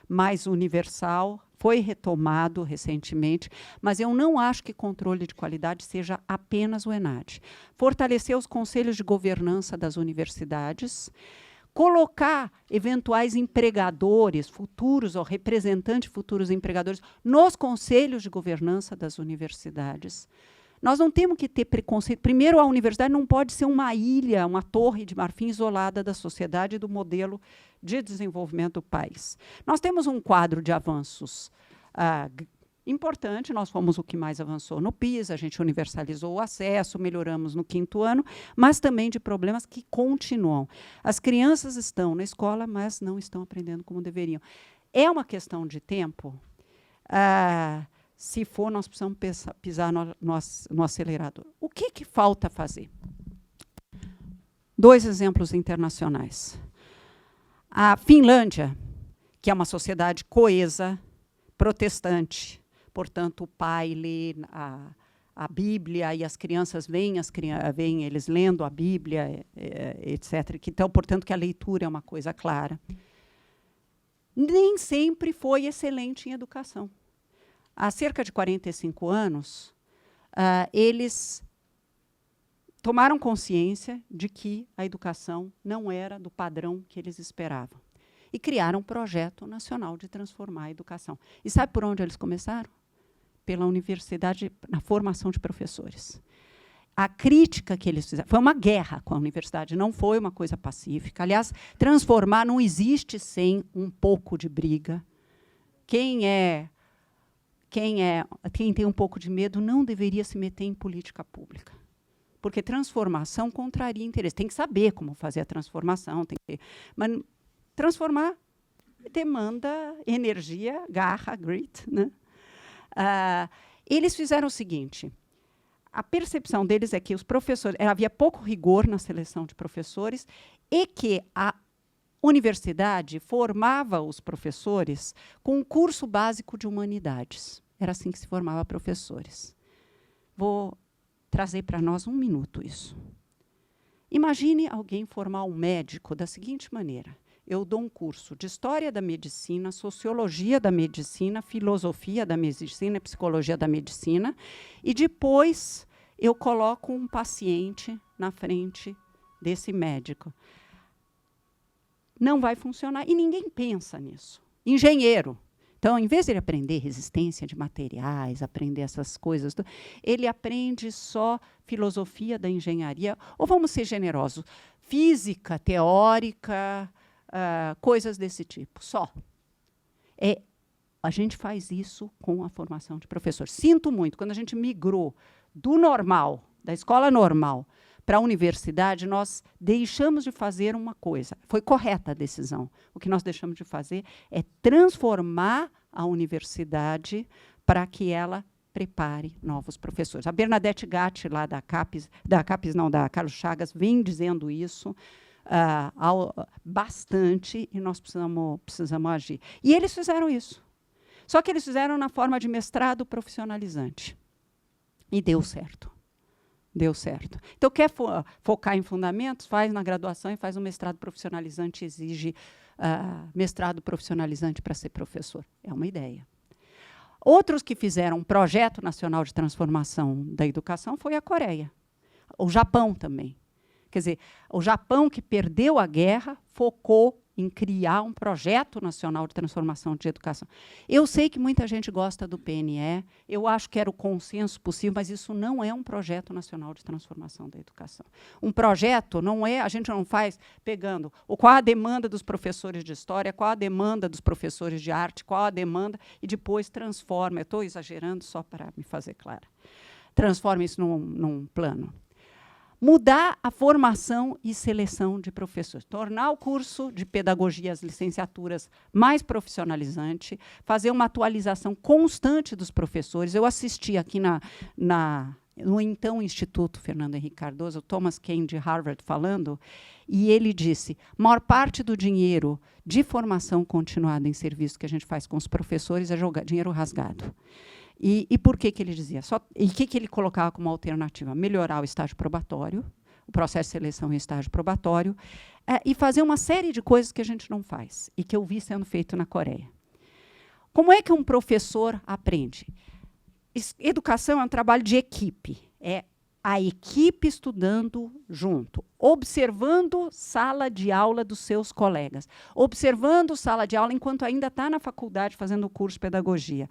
mais universal, foi retomado recentemente, mas eu não acho que controle de qualidade seja apenas o ENAD. Fortalecer os conselhos de governança das universidades, colocar eventuais empregadores futuros ou representantes futuros empregadores nos conselhos de governança das universidades. Nós não temos que ter preconceito. Primeiro, a universidade não pode ser uma ilha, uma torre de marfim isolada da sociedade e do modelo de desenvolvimento do país. Nós temos um quadro de avanços importante, nós fomos o que mais avançou no PISA, a gente universalizou o acesso, melhoramos no 5º ano, mas também de problemas que continuam. As crianças estão na escola, mas não estão aprendendo como deveriam. É uma questão de tempo. Se for, nós precisamos pisar no acelerador. O que falta fazer? 2 exemplos internacionais. A Finlândia, que é uma sociedade coesa, protestante, portanto, o pai lê a Bíblia e as crianças veem eles lendo a Bíblia, etc. Então, portanto, que a leitura é uma coisa clara. Nem sempre foi excelente em educação. Há cerca de 45 anos, eles tomaram consciência de que a educação não era do padrão que eles esperavam. E criaram um projeto nacional de transformar a educação. E sabe por onde eles começaram? Pela universidade, na formação de professores. A crítica que eles fizeram foi uma guerra com a universidade, não foi uma coisa pacífica. Aliás, transformar não existe sem um pouco de briga. Quem tem um pouco de medo não deveria se meter em política pública. Porque transformação contraria interesse. Tem que saber como fazer a transformação. Mas transformar demanda energia, garra, grit. Né? Eles fizeram o seguinte. A percepção deles é que os professores... havia pouco rigor na seleção de professores e que a universidade formava os professores com um curso básico de humanidades. Era assim que se formava professores. Vou trazer para nós 1 minuto isso. Imagine alguém formar um médico da seguinte maneira. Eu dou um curso de História da Medicina, Sociologia da Medicina, Filosofia da Medicina, Psicologia da Medicina, e depois eu coloco um paciente na frente desse médico. Não vai funcionar, e ninguém pensa nisso. Engenheiro. Então, em vez de ele aprender resistência de materiais, aprender essas coisas, ele aprende só filosofia da engenharia, ou vamos ser generosos, física, teórica, coisas desse tipo, só. A gente faz isso com a formação de professor. Sinto muito, quando a gente migrou do normal, da escola normal, para a universidade, nós deixamos de fazer uma coisa. Foi correta a decisão. O que nós deixamos de fazer é transformar a universidade para que ela prepare novos professores. A Bernadette Gatti, lá da Carlos Chagas, vem dizendo isso bastante, e nós precisamos agir. E eles fizeram isso. Só que eles fizeram na forma de mestrado profissionalizante. E deu certo. Deu certo. Então, quer focar em fundamentos? Faz na graduação e faz um mestrado profissionalizante, exige mestrado profissionalizante para ser professor. É uma ideia. Outros que fizeram um projeto nacional de transformação da educação foi a Coreia. O Japão também. Quer dizer, o Japão, que perdeu a guerra, focou em criar um projeto nacional de transformação de educação. Eu sei que muita gente gosta do PNE, eu acho que era o consenso possível, mas isso não é um projeto nacional de transformação da educação. Um projeto não é, a gente não faz pegando qual a demanda dos professores de história, qual a demanda dos professores de arte, qual a demanda, e depois transforma. Eu estou exagerando só para me fazer clara. Transforma isso num plano. Mudar a formação e seleção de professores. Tornar o curso de pedagogia, as licenciaturas, mais profissionalizante, fazer uma atualização constante dos professores. Eu assisti aqui no então Instituto Fernando Henrique Cardoso, Thomas Kean, de Harvard, falando, e ele disse, a maior parte do dinheiro de formação continuada em serviço que a gente faz com os professores é dinheiro rasgado. E por que ele dizia? E o que ele colocava como alternativa? Melhorar o estágio probatório, o processo de seleção em estágio probatório, e fazer uma série de coisas que a gente não faz, e que eu vi sendo feito na Coreia. Como é que um professor aprende? Educação é um trabalho de equipe. É a equipe estudando junto, observando sala de aula dos seus colegas, observando sala de aula enquanto ainda está na faculdade fazendo o curso de pedagogia.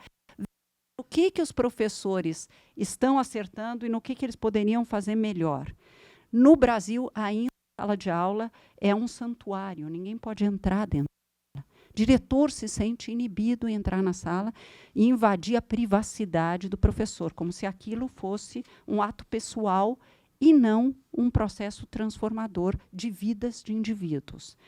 O que os professores estão acertando e no que eles poderiam fazer melhor. No Brasil, ainda a sala de aula é um santuário, ninguém pode entrar dentro. O diretor se sente inibido em entrar na sala e invadir a privacidade do professor, como se aquilo fosse um ato pessoal e não um processo transformador de vidas de indivíduos.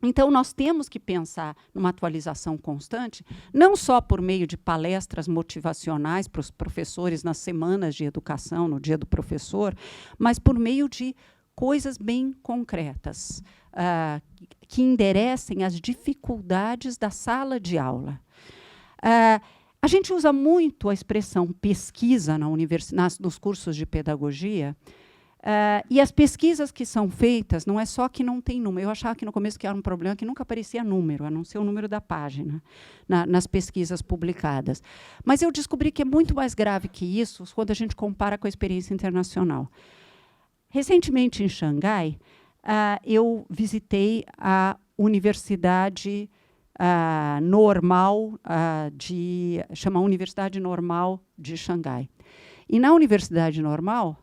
Então, nós temos que pensar numa atualização constante, não só por meio de palestras motivacionais para os professores nas semanas de educação, no dia do professor, mas por meio de coisas bem concretas, que enderecem as dificuldades da sala de aula. A gente usa muito a expressão pesquisa nos cursos de pedagogia, e as pesquisas que são feitas, não é só que não tem número. Eu achava que no começo que era um problema que nunca aparecia número, a não ser o número da página, nas pesquisas publicadas. Mas eu descobri que é muito mais grave que isso quando a gente compara com a experiência internacional. Recentemente, em Xangai, eu visitei a Universidade Normal, chama Universidade Normal de Xangai. E na Universidade Normal,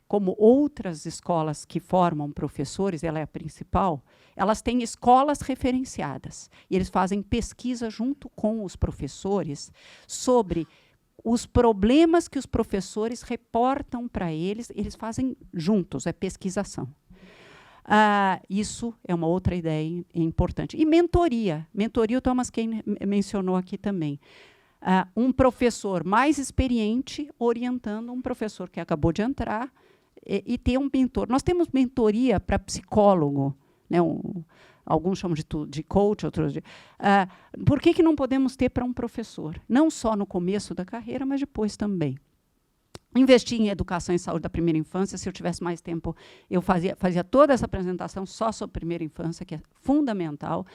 como outras escolas que formam professores, ela é a principal, elas têm escolas referenciadas. E eles fazem pesquisa junto com os professores sobre os problemas que os professores reportam para eles fazem juntos, é pesquisação. Isso é uma outra ideia importante. E mentoria. Mentoria, o Thomas Kean mencionou aqui também. Um professor mais experiente orientando um professor que acabou de entrar, e ter um mentor. Nós temos mentoria para psicólogo, né? Alguns chamam de coach, outros de... por que não podemos ter para um professor? Não só no começo da carreira, mas depois também. Investir em educação e saúde da primeira infância, se eu tivesse mais tempo, eu fazia toda essa apresentação só sobre primeira infância, que é fundamental.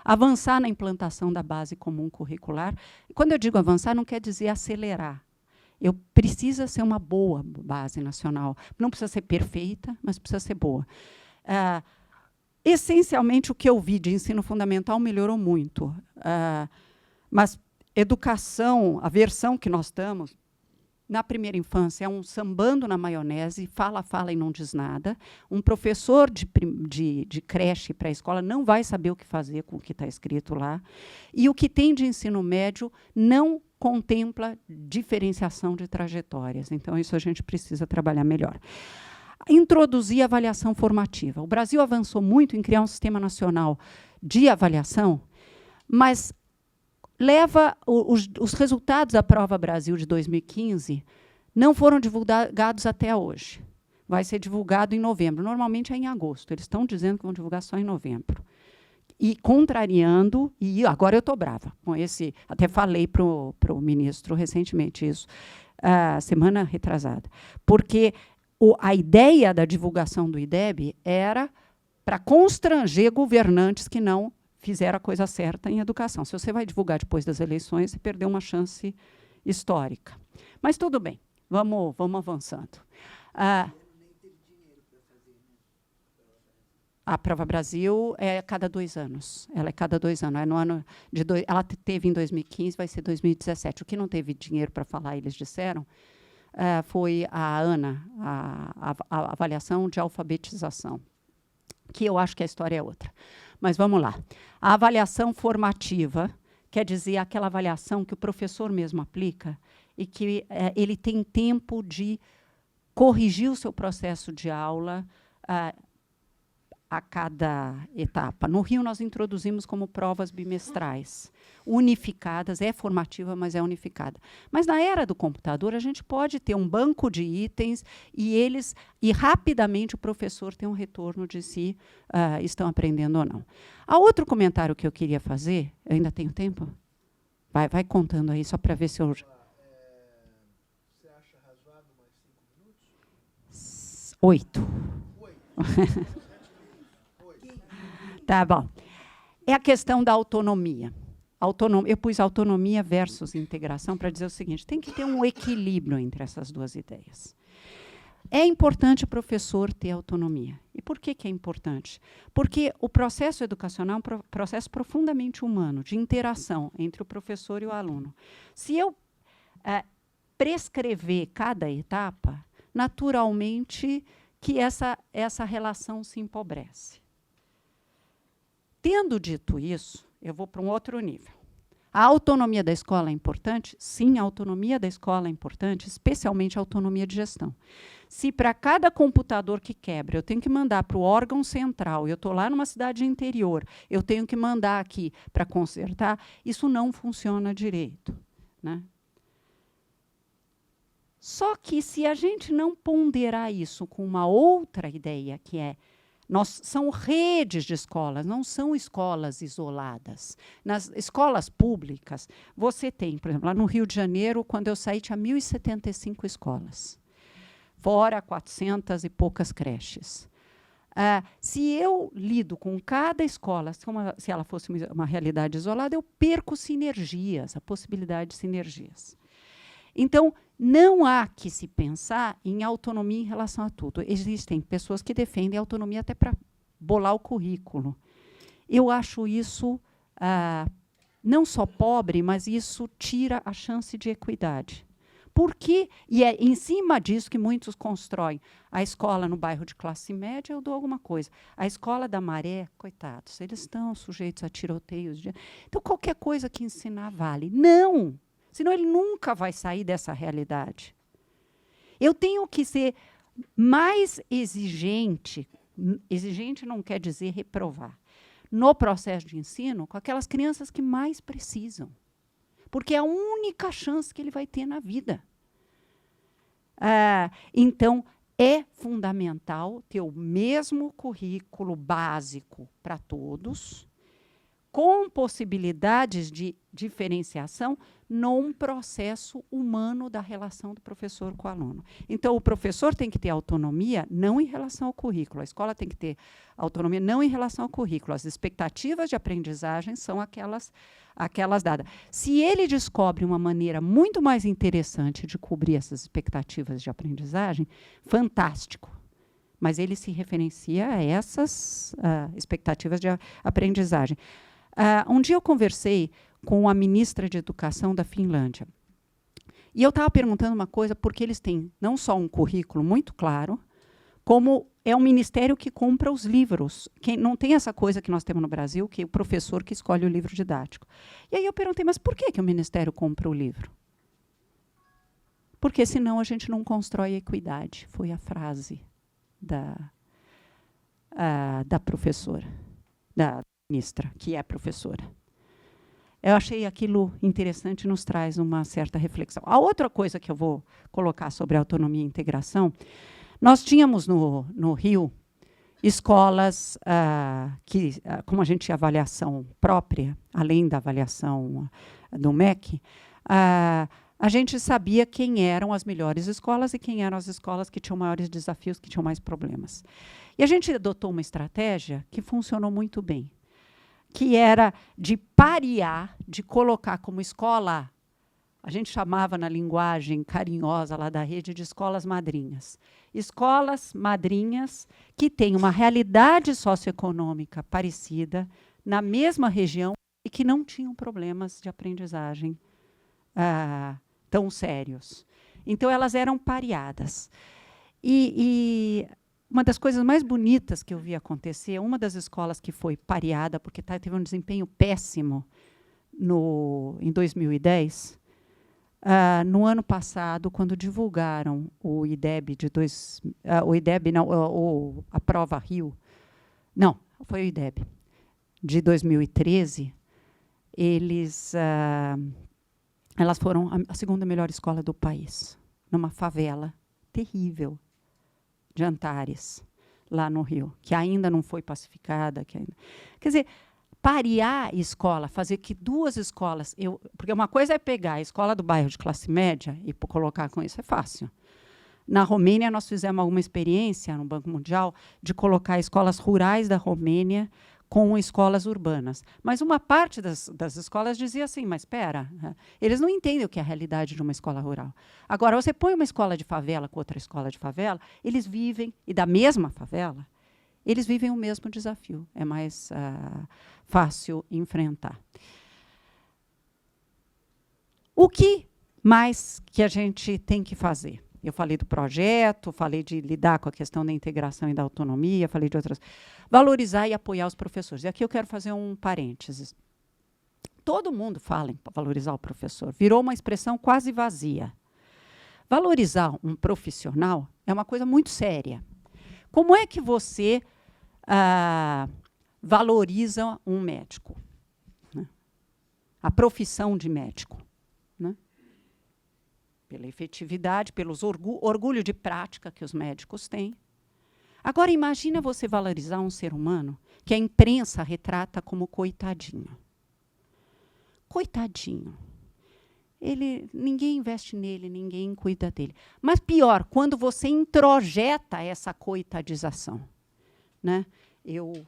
Avançar na implantação da base comum curricular. E quando eu digo avançar, não quer dizer acelerar. Precisa ser uma boa base nacional. Não precisa ser perfeita, mas precisa ser boa. Essencialmente, o que eu vi de ensino fundamental melhorou muito. Mas educação, a versão que nós estamos, na primeira infância, é um sambando na maionese, fala e não diz nada. Um professor de creche para a escola não vai saber o que fazer com o que está escrito lá. E o que tem de ensino médio não contempla diferenciação de trajetórias. Então, isso a gente precisa trabalhar melhor. Introduzir a avaliação formativa. O Brasil avançou muito em criar um sistema nacional de avaliação, mas leva os resultados da Prova Brasil de 2015 não foram divulgados até hoje. Vai ser divulgado em novembro. Normalmente é em agosto. Eles estão dizendo que vão divulgar só em novembro. E contrariando, e agora eu estou brava com esse, até falei para o ministro recentemente isso, semana retrasada, porque a ideia da divulgação do IDEB era para constranger governantes que não fizeram a coisa certa em educação. Se você vai divulgar depois das eleições, você perdeu uma chance histórica. Mas tudo bem, vamos avançando. A Prova Brasil é cada 2 anos. Ela é cada 2 anos. No ano ela teve em 2015, vai ser 2017. O que não teve dinheiro para falar, eles disseram, foi a ANA, a avaliação de alfabetização, que eu acho que a história é outra. Mas vamos lá. A avaliação formativa quer dizer aquela avaliação que o professor mesmo aplica e que ele tem tempo de corrigir o seu processo de aula, a cada etapa. No Rio, nós introduzimos como provas bimestrais, unificadas, é formativa, mas é unificada. Mas na era do computador, a gente pode ter um banco de itens e rapidamente o professor tem um retorno de se estão aprendendo ou não. Há outro comentário que eu queria fazer, eu ainda tenho tempo? Vai contando aí, só para ver se eu... Você acha razoável mais 5 minutos? 8. Tá bom. É a questão da autonomia. Eu pus autonomia versus integração para dizer o seguinte: tem que ter um equilíbrio entre essas duas ideias. É importante o professor ter autonomia. E por que é importante? Porque o processo educacional é um processo profundamente humano, de interação entre o professor e o aluno. Se eu prescrever cada etapa, naturalmente que essa relação se empobrece. Tendo dito isso, eu vou para um outro nível. A autonomia da escola é importante? Sim, a autonomia da escola é importante, especialmente a autonomia de gestão. Se para cada computador que quebra eu tenho que mandar para o órgão central, eu estou lá numa cidade interior, eu tenho que mandar aqui para consertar, isso não funciona direito, né? Só que se a gente não ponderar isso com uma outra ideia, que é são redes de escolas, não são escolas isoladas. Nas escolas públicas, você tem, por exemplo, lá no Rio de Janeiro, quando eu saí, tinha 1.075 escolas, fora 400 e poucas creches. Se eu lido com cada escola, se ela fosse uma realidade isolada, eu perco sinergias, a possibilidade de sinergias. Então, não há que se pensar em autonomia em relação a tudo. Existem pessoas que defendem autonomia até para bolar o currículo. Eu acho isso não só pobre, mas isso tira a chance de equidade. Por quê? E é em cima disso que muitos constroem. A escola no bairro de classe média, eu dou alguma coisa. A escola da Maré, coitados, eles estão sujeitos a tiroteios. Então, qualquer coisa que ensinar vale. Não! Senão ele nunca vai sair dessa realidade. Eu tenho que ser mais exigente. Exigente não quer dizer reprovar. No processo de ensino, com aquelas crianças que mais precisam. Porque é a única chance que ele vai ter na vida. Então, é fundamental ter o mesmo currículo básico para todos, com possibilidades de diferenciação num processo humano da relação do professor com o aluno. Então, o professor tem que ter autonomia não em relação ao currículo, a escola tem que ter autonomia não em relação ao currículo. As expectativas de aprendizagem são aquelas dadas. Se ele descobre uma maneira muito mais interessante de cobrir essas expectativas de aprendizagem, fantástico. Mas ele se referencia a essas expectativas de aprendizagem. Um dia eu conversei com a ministra de Educação da Finlândia. E eu estava perguntando uma coisa, porque eles têm não só um currículo muito claro, como é um ministério que compra os livros. Não tem essa coisa que nós temos no Brasil, que é o professor que escolhe o livro didático. E aí eu perguntei, mas por que o ministério compra o livro? Porque senão a gente não constrói equidade. Foi a frase da professora, da ministra, que é professora. Eu achei aquilo interessante e nos traz uma certa reflexão. A outra coisa que eu vou colocar sobre autonomia e integração, nós tínhamos no Rio escolas que, como a gente tinha avaliação própria, além da avaliação do MEC, a gente sabia quem eram as melhores escolas e quem eram as escolas que tinham maiores desafios, que tinham mais problemas. E a gente adotou uma estratégia que funcionou muito bem, que era de parear, de colocar como escola, a gente chamava na linguagem carinhosa lá da rede de escolas madrinhas. Escolas madrinhas que têm uma realidade socioeconômica parecida, na mesma região, e que não tinham problemas de aprendizagem tão sérios. Então, elas eram pareadas. E uma das coisas mais bonitas que eu vi acontecer, uma das escolas que foi pareada, porque teve um desempenho péssimo em 2010, no ano passado, quando divulgaram o IDEB a prova Rio Não, foi o IDEB. De 2013, elas foram a segunda melhor escola do país, numa favela terrível de Antares, lá no Rio, que ainda não foi pacificada. Quer dizer, parear escola, fazer que duas escolas... porque uma coisa é pegar a escola do bairro de classe média e colocar com isso, é fácil. Na Romênia, nós fizemos alguma experiência, no Banco Mundial, de colocar escolas rurais da Romênia com escolas urbanas. Mas uma parte das escolas dizia assim, mas espera, eles não entendem o que é a realidade de uma escola rural. Agora, você põe uma escola de favela com outra escola de favela, eles vivem, e da mesma favela, eles vivem o mesmo desafio. É mais fácil enfrentar. O que mais que a gente tem que fazer? Eu falei do projeto, falei de lidar com a questão da integração e da autonomia, falei de outras. Valorizar e apoiar os professores. E aqui eu quero fazer um parênteses. Todo mundo fala em valorizar o professor. Virou uma expressão quase vazia. Valorizar um profissional é uma coisa muito séria. Como é que você valoriza um médico? Né? A profissão de médico. Né? Pela efetividade, pelos orgulho de prática que os médicos têm. Agora, imagina você valorizar um ser humano que a imprensa retrata como coitadinho. Coitadinho. Ninguém investe nele, ninguém cuida dele. Mas pior, quando você introjeta essa coitadização. Né? Eu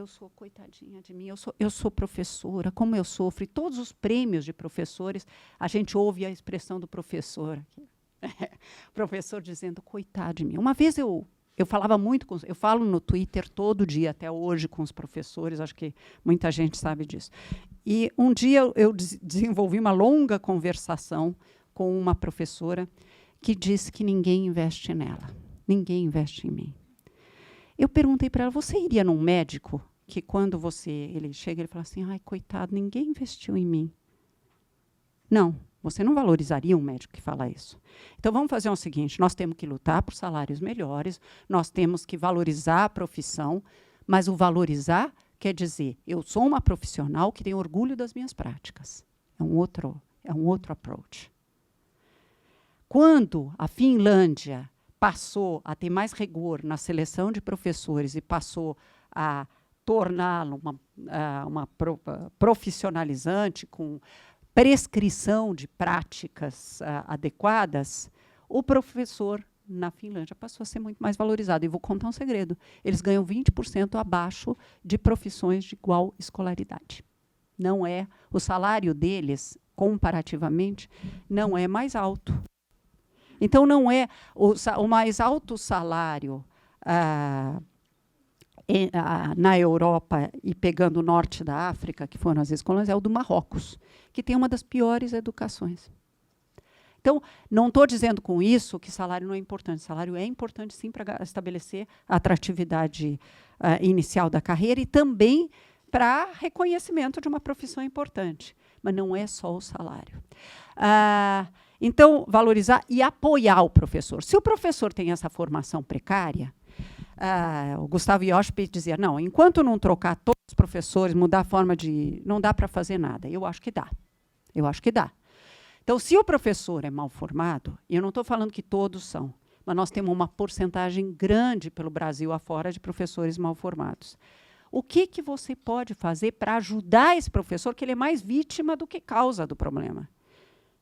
sou coitadinha de mim, eu sou professora, como eu sofro. E todos os prêmios de professores, a gente ouve a expressão do professor. Professor dizendo, coitado de mim. Uma vez eu falava muito, eu falo no Twitter todo dia, até hoje, com os professores, acho que muita gente sabe disso. E um dia eu desenvolvi uma longa conversação com uma professora que disse que ninguém investe nela, ninguém investe em mim. Eu perguntei para ela, você iria num médico que quando ele chega, ele fala assim, ai, coitado, ninguém investiu em mim. Não, você não valorizaria um médico que fala isso. Então, vamos fazer o seguinte, nós temos que lutar por salários melhores, nós temos que valorizar a profissão, mas o valorizar quer dizer, eu sou uma profissional que tem orgulho das minhas práticas. É um outro approach. Quando a Finlândia passou a ter mais rigor na seleção de professores e passou a torná-lo uma profissionalizante com prescrição de práticas adequadas, o professor na Finlândia passou a ser muito mais valorizado. E vou contar um segredo. Eles ganham 20% abaixo de profissões de igual escolaridade. Não é, o salário deles, comparativamente, não é mais alto. Então, não é o mais alto salário na Europa e pegando o norte da África, que foram as escolas, é o do Marrocos, que tem uma das piores educações. Então, não estou dizendo com isso que salário não é importante. Salário é importante, sim, para estabelecer a atratividade inicial da carreira e também para reconhecimento de uma profissão importante. Mas não é só o salário. Então, valorizar e apoiar o professor. Se o professor tem essa formação precária, o Gustavo Yoshpe dizia, não, enquanto não trocar todos os professores, mudar a forma de... não dá para fazer nada. Eu acho que dá. Eu acho que dá. Então, se o professor é mal formado, e eu não estou falando que todos são, mas nós temos uma porcentagem grande pelo Brasil afora de professores mal formados. O que você pode fazer para ajudar esse professor, que ele é mais vítima do que causa do problema?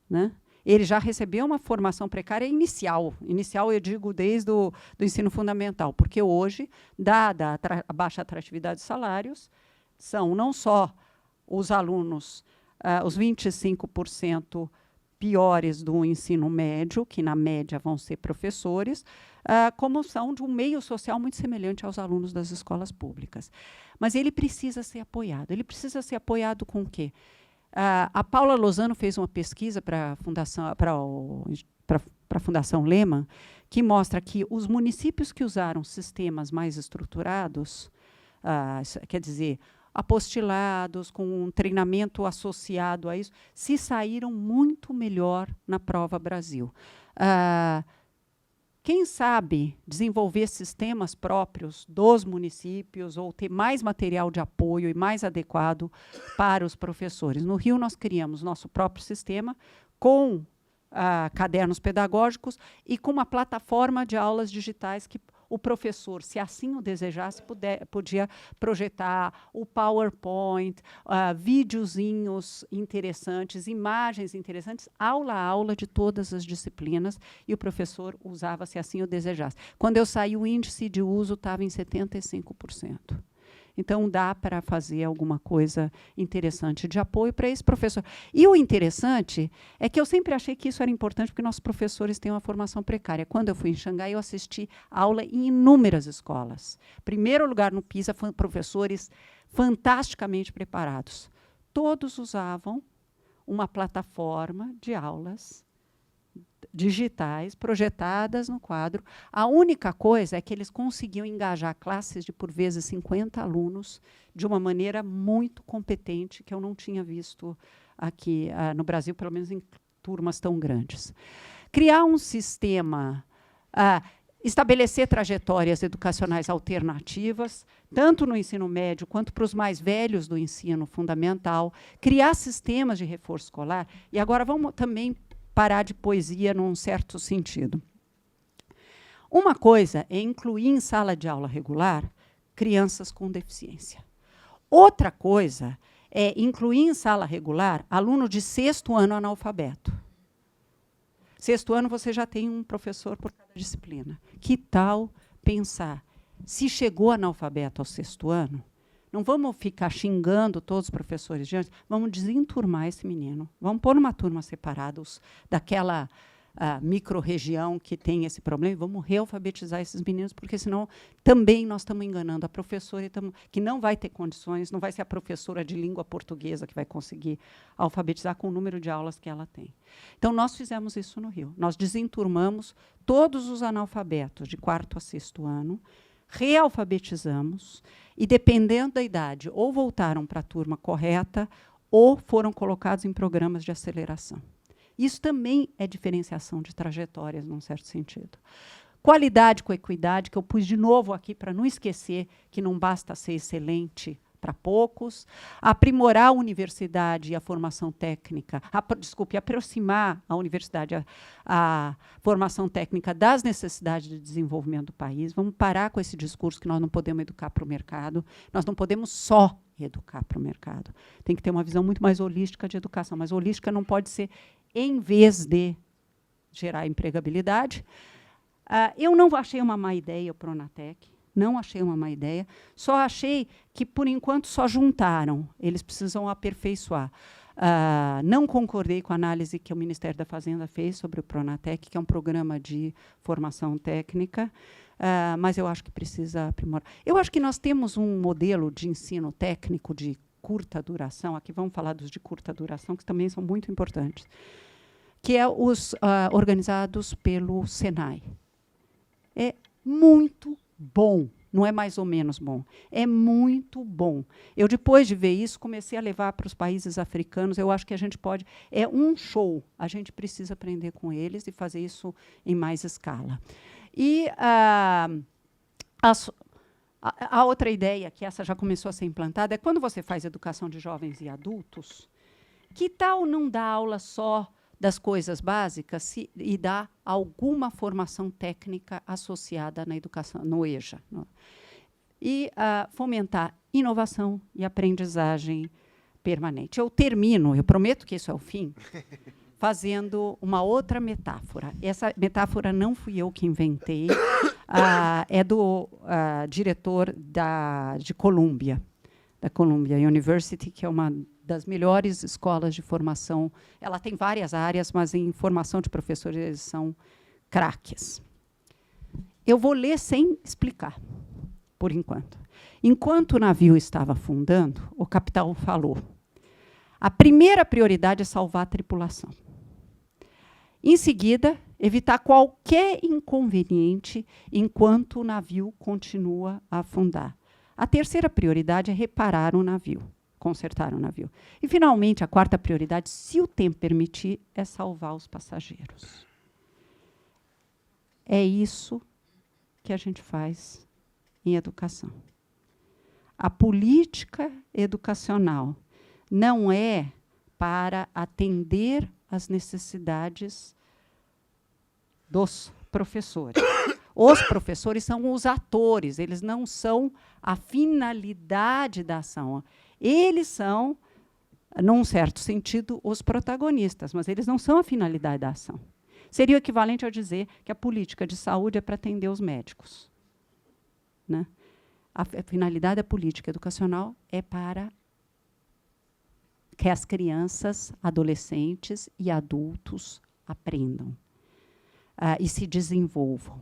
Né? Ele já recebeu uma formação precária inicial. Inicial, eu digo, desde o ensino fundamental, porque hoje, dada a baixa atratividade de salários, são não só os alunos, os 25% piores do ensino médio, que na média vão ser professores, como são de um meio social muito semelhante aos alunos das escolas públicas. Mas ele precisa ser apoiado. Ele precisa ser apoiado com o quê? A Paula Lozano fez uma pesquisa para a Fundação Lehman, que mostra que os municípios que usaram sistemas mais estruturados, quer dizer, apostilados, com um treinamento associado a isso, se saíram muito melhor na Prova Brasil. quem sabe desenvolver sistemas próprios dos municípios ou ter mais material de apoio e mais adequado para os professores. No Rio, nós criamos nosso próprio sistema com cadernos pedagógicos e com uma plataforma de aulas digitais que o professor, se assim o desejasse, podia projetar o PowerPoint, videozinhos interessantes, imagens interessantes, aula a aula de todas as disciplinas, e o professor usava, se assim o desejasse. Quando eu saí, o índice de uso estava em 75%. Então, dá para fazer alguma coisa interessante de apoio para esse professor. E o interessante é que eu sempre achei que isso era importante, porque nossos professores têm uma formação precária. Quando eu fui em Xangai, eu assisti aula em inúmeras escolas. Primeiro lugar no PISA, professores fantasticamente preparados. Todos usavam uma plataforma de aulas digitais projetadas no quadro. A única coisa é que eles conseguiam engajar classes de, por vezes, 50 alunos de uma maneira muito competente, que eu não tinha visto aqui no Brasil, pelo menos em turmas tão grandes. Criar um sistema, estabelecer trajetórias educacionais alternativas, tanto no ensino médio quanto para os mais velhos do ensino fundamental, criar sistemas de reforço escolar. E agora vamos também parar de poesia num certo sentido. Uma coisa é incluir em sala de aula regular crianças com deficiência. Outra coisa é incluir em sala regular aluno de 6º ano analfabeto. 6º ano você já tem um professor por cada disciplina. Que tal pensar, se chegou analfabeto ao 6º ano, não vamos ficar xingando todos os professores de antes, vamos desenturmar esse menino. Vamos pôr numa turma separada daquela micro-região que tem esse problema, e vamos realfabetizar esses meninos, porque senão também nós estamos enganando a professora, que não vai ter condições, não vai ser a professora de língua portuguesa que vai conseguir alfabetizar com o número de aulas que ela tem. Então, nós fizemos isso no Rio. Nós desenturmamos todos os analfabetos de 4º a 6º ano, realfabetizamos, e, dependendo da idade, ou voltaram para a turma correta, ou foram colocados em programas de aceleração. Isso também é diferenciação de trajetórias, num certo sentido. Qualidade com equidade, que eu pus de novo aqui para não esquecer que não basta ser excelente para poucos. Aprimorar a universidade e a formação técnica, aproximar a universidade, a formação técnica das necessidades de desenvolvimento do país. Vamos parar com esse discurso que nós não podemos educar para o mercado. Nós não podemos só educar para o mercado. Tem que ter uma visão muito mais holística de educação, mas holística não pode ser em vez de gerar empregabilidade. Eu não achei uma má ideia o Pronatec. Não achei uma má ideia, só achei que, por enquanto, só juntaram. Eles precisam aperfeiçoar. Não concordei com a análise que o Ministério da Fazenda fez sobre o Pronatec, que é um programa de formação técnica, mas eu acho que precisa aprimorar. Eu acho que nós temos um modelo de ensino técnico de curta duração, aqui vamos falar dos de curta duração, que também são muito importantes, que é os organizados pelo Senai. É muito bom, não é mais ou menos bom, é muito bom. Eu, depois de ver isso, comecei a levar para os países africanos. Eu acho que a gente pode... É um show, a gente precisa aprender com eles e fazer isso em mais escala. E a outra ideia, que essa já começou a ser implantada, é quando você faz educação de jovens e adultos, que tal não dar aula só das coisas básicas e dar alguma formação técnica associada na educação, no EJA. E fomentar inovação e aprendizagem permanente. Eu termino, eu prometo que isso é o fim, fazendo uma outra metáfora. Essa metáfora não fui eu que inventei, é do diretor de Columbia, da Columbia University, que é uma das melhores escolas de formação. Ela tem várias áreas, mas em formação de professores eles são craques. Eu vou ler sem explicar, por enquanto. Enquanto o navio estava afundando, o capitão falou: a primeira prioridade é salvar a tripulação. Em seguida, evitar qualquer inconveniente enquanto o navio continua a afundar. A terceira prioridade é reparar o navio, consertar o navio. E, finalmente, a quarta prioridade, se o tempo permitir, é salvar os passageiros. É isso que a gente faz em educação. A política educacional não é para atender às necessidades dos professores. Os professores são os atores, eles não são a finalidade da ação. Eles são, num certo sentido, os protagonistas, mas eles não são a finalidade da ação. Seria o equivalente a dizer que a política de saúde é para atender os médicos, né? A finalidade da política educacional é para que as crianças, adolescentes e adultos aprendam e se desenvolvam.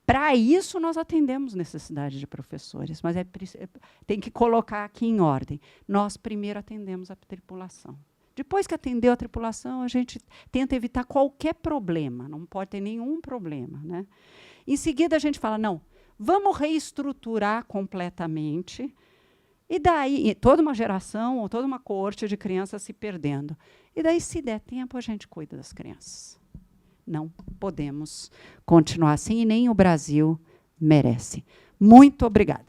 Para isso, nós atendemos necessidade de professores, mas tem que colocar aqui em ordem. Nós primeiro atendemos a tripulação. Depois que atendeu a tripulação, a gente tenta evitar qualquer problema, não pode ter nenhum problema, né? Em seguida, a gente fala, não, vamos reestruturar completamente, e daí toda uma geração ou toda uma coorte de crianças se perdendo. E daí, se der tempo, a gente cuida das crianças. Não podemos continuar assim, e nem o Brasil merece. Muito obrigada.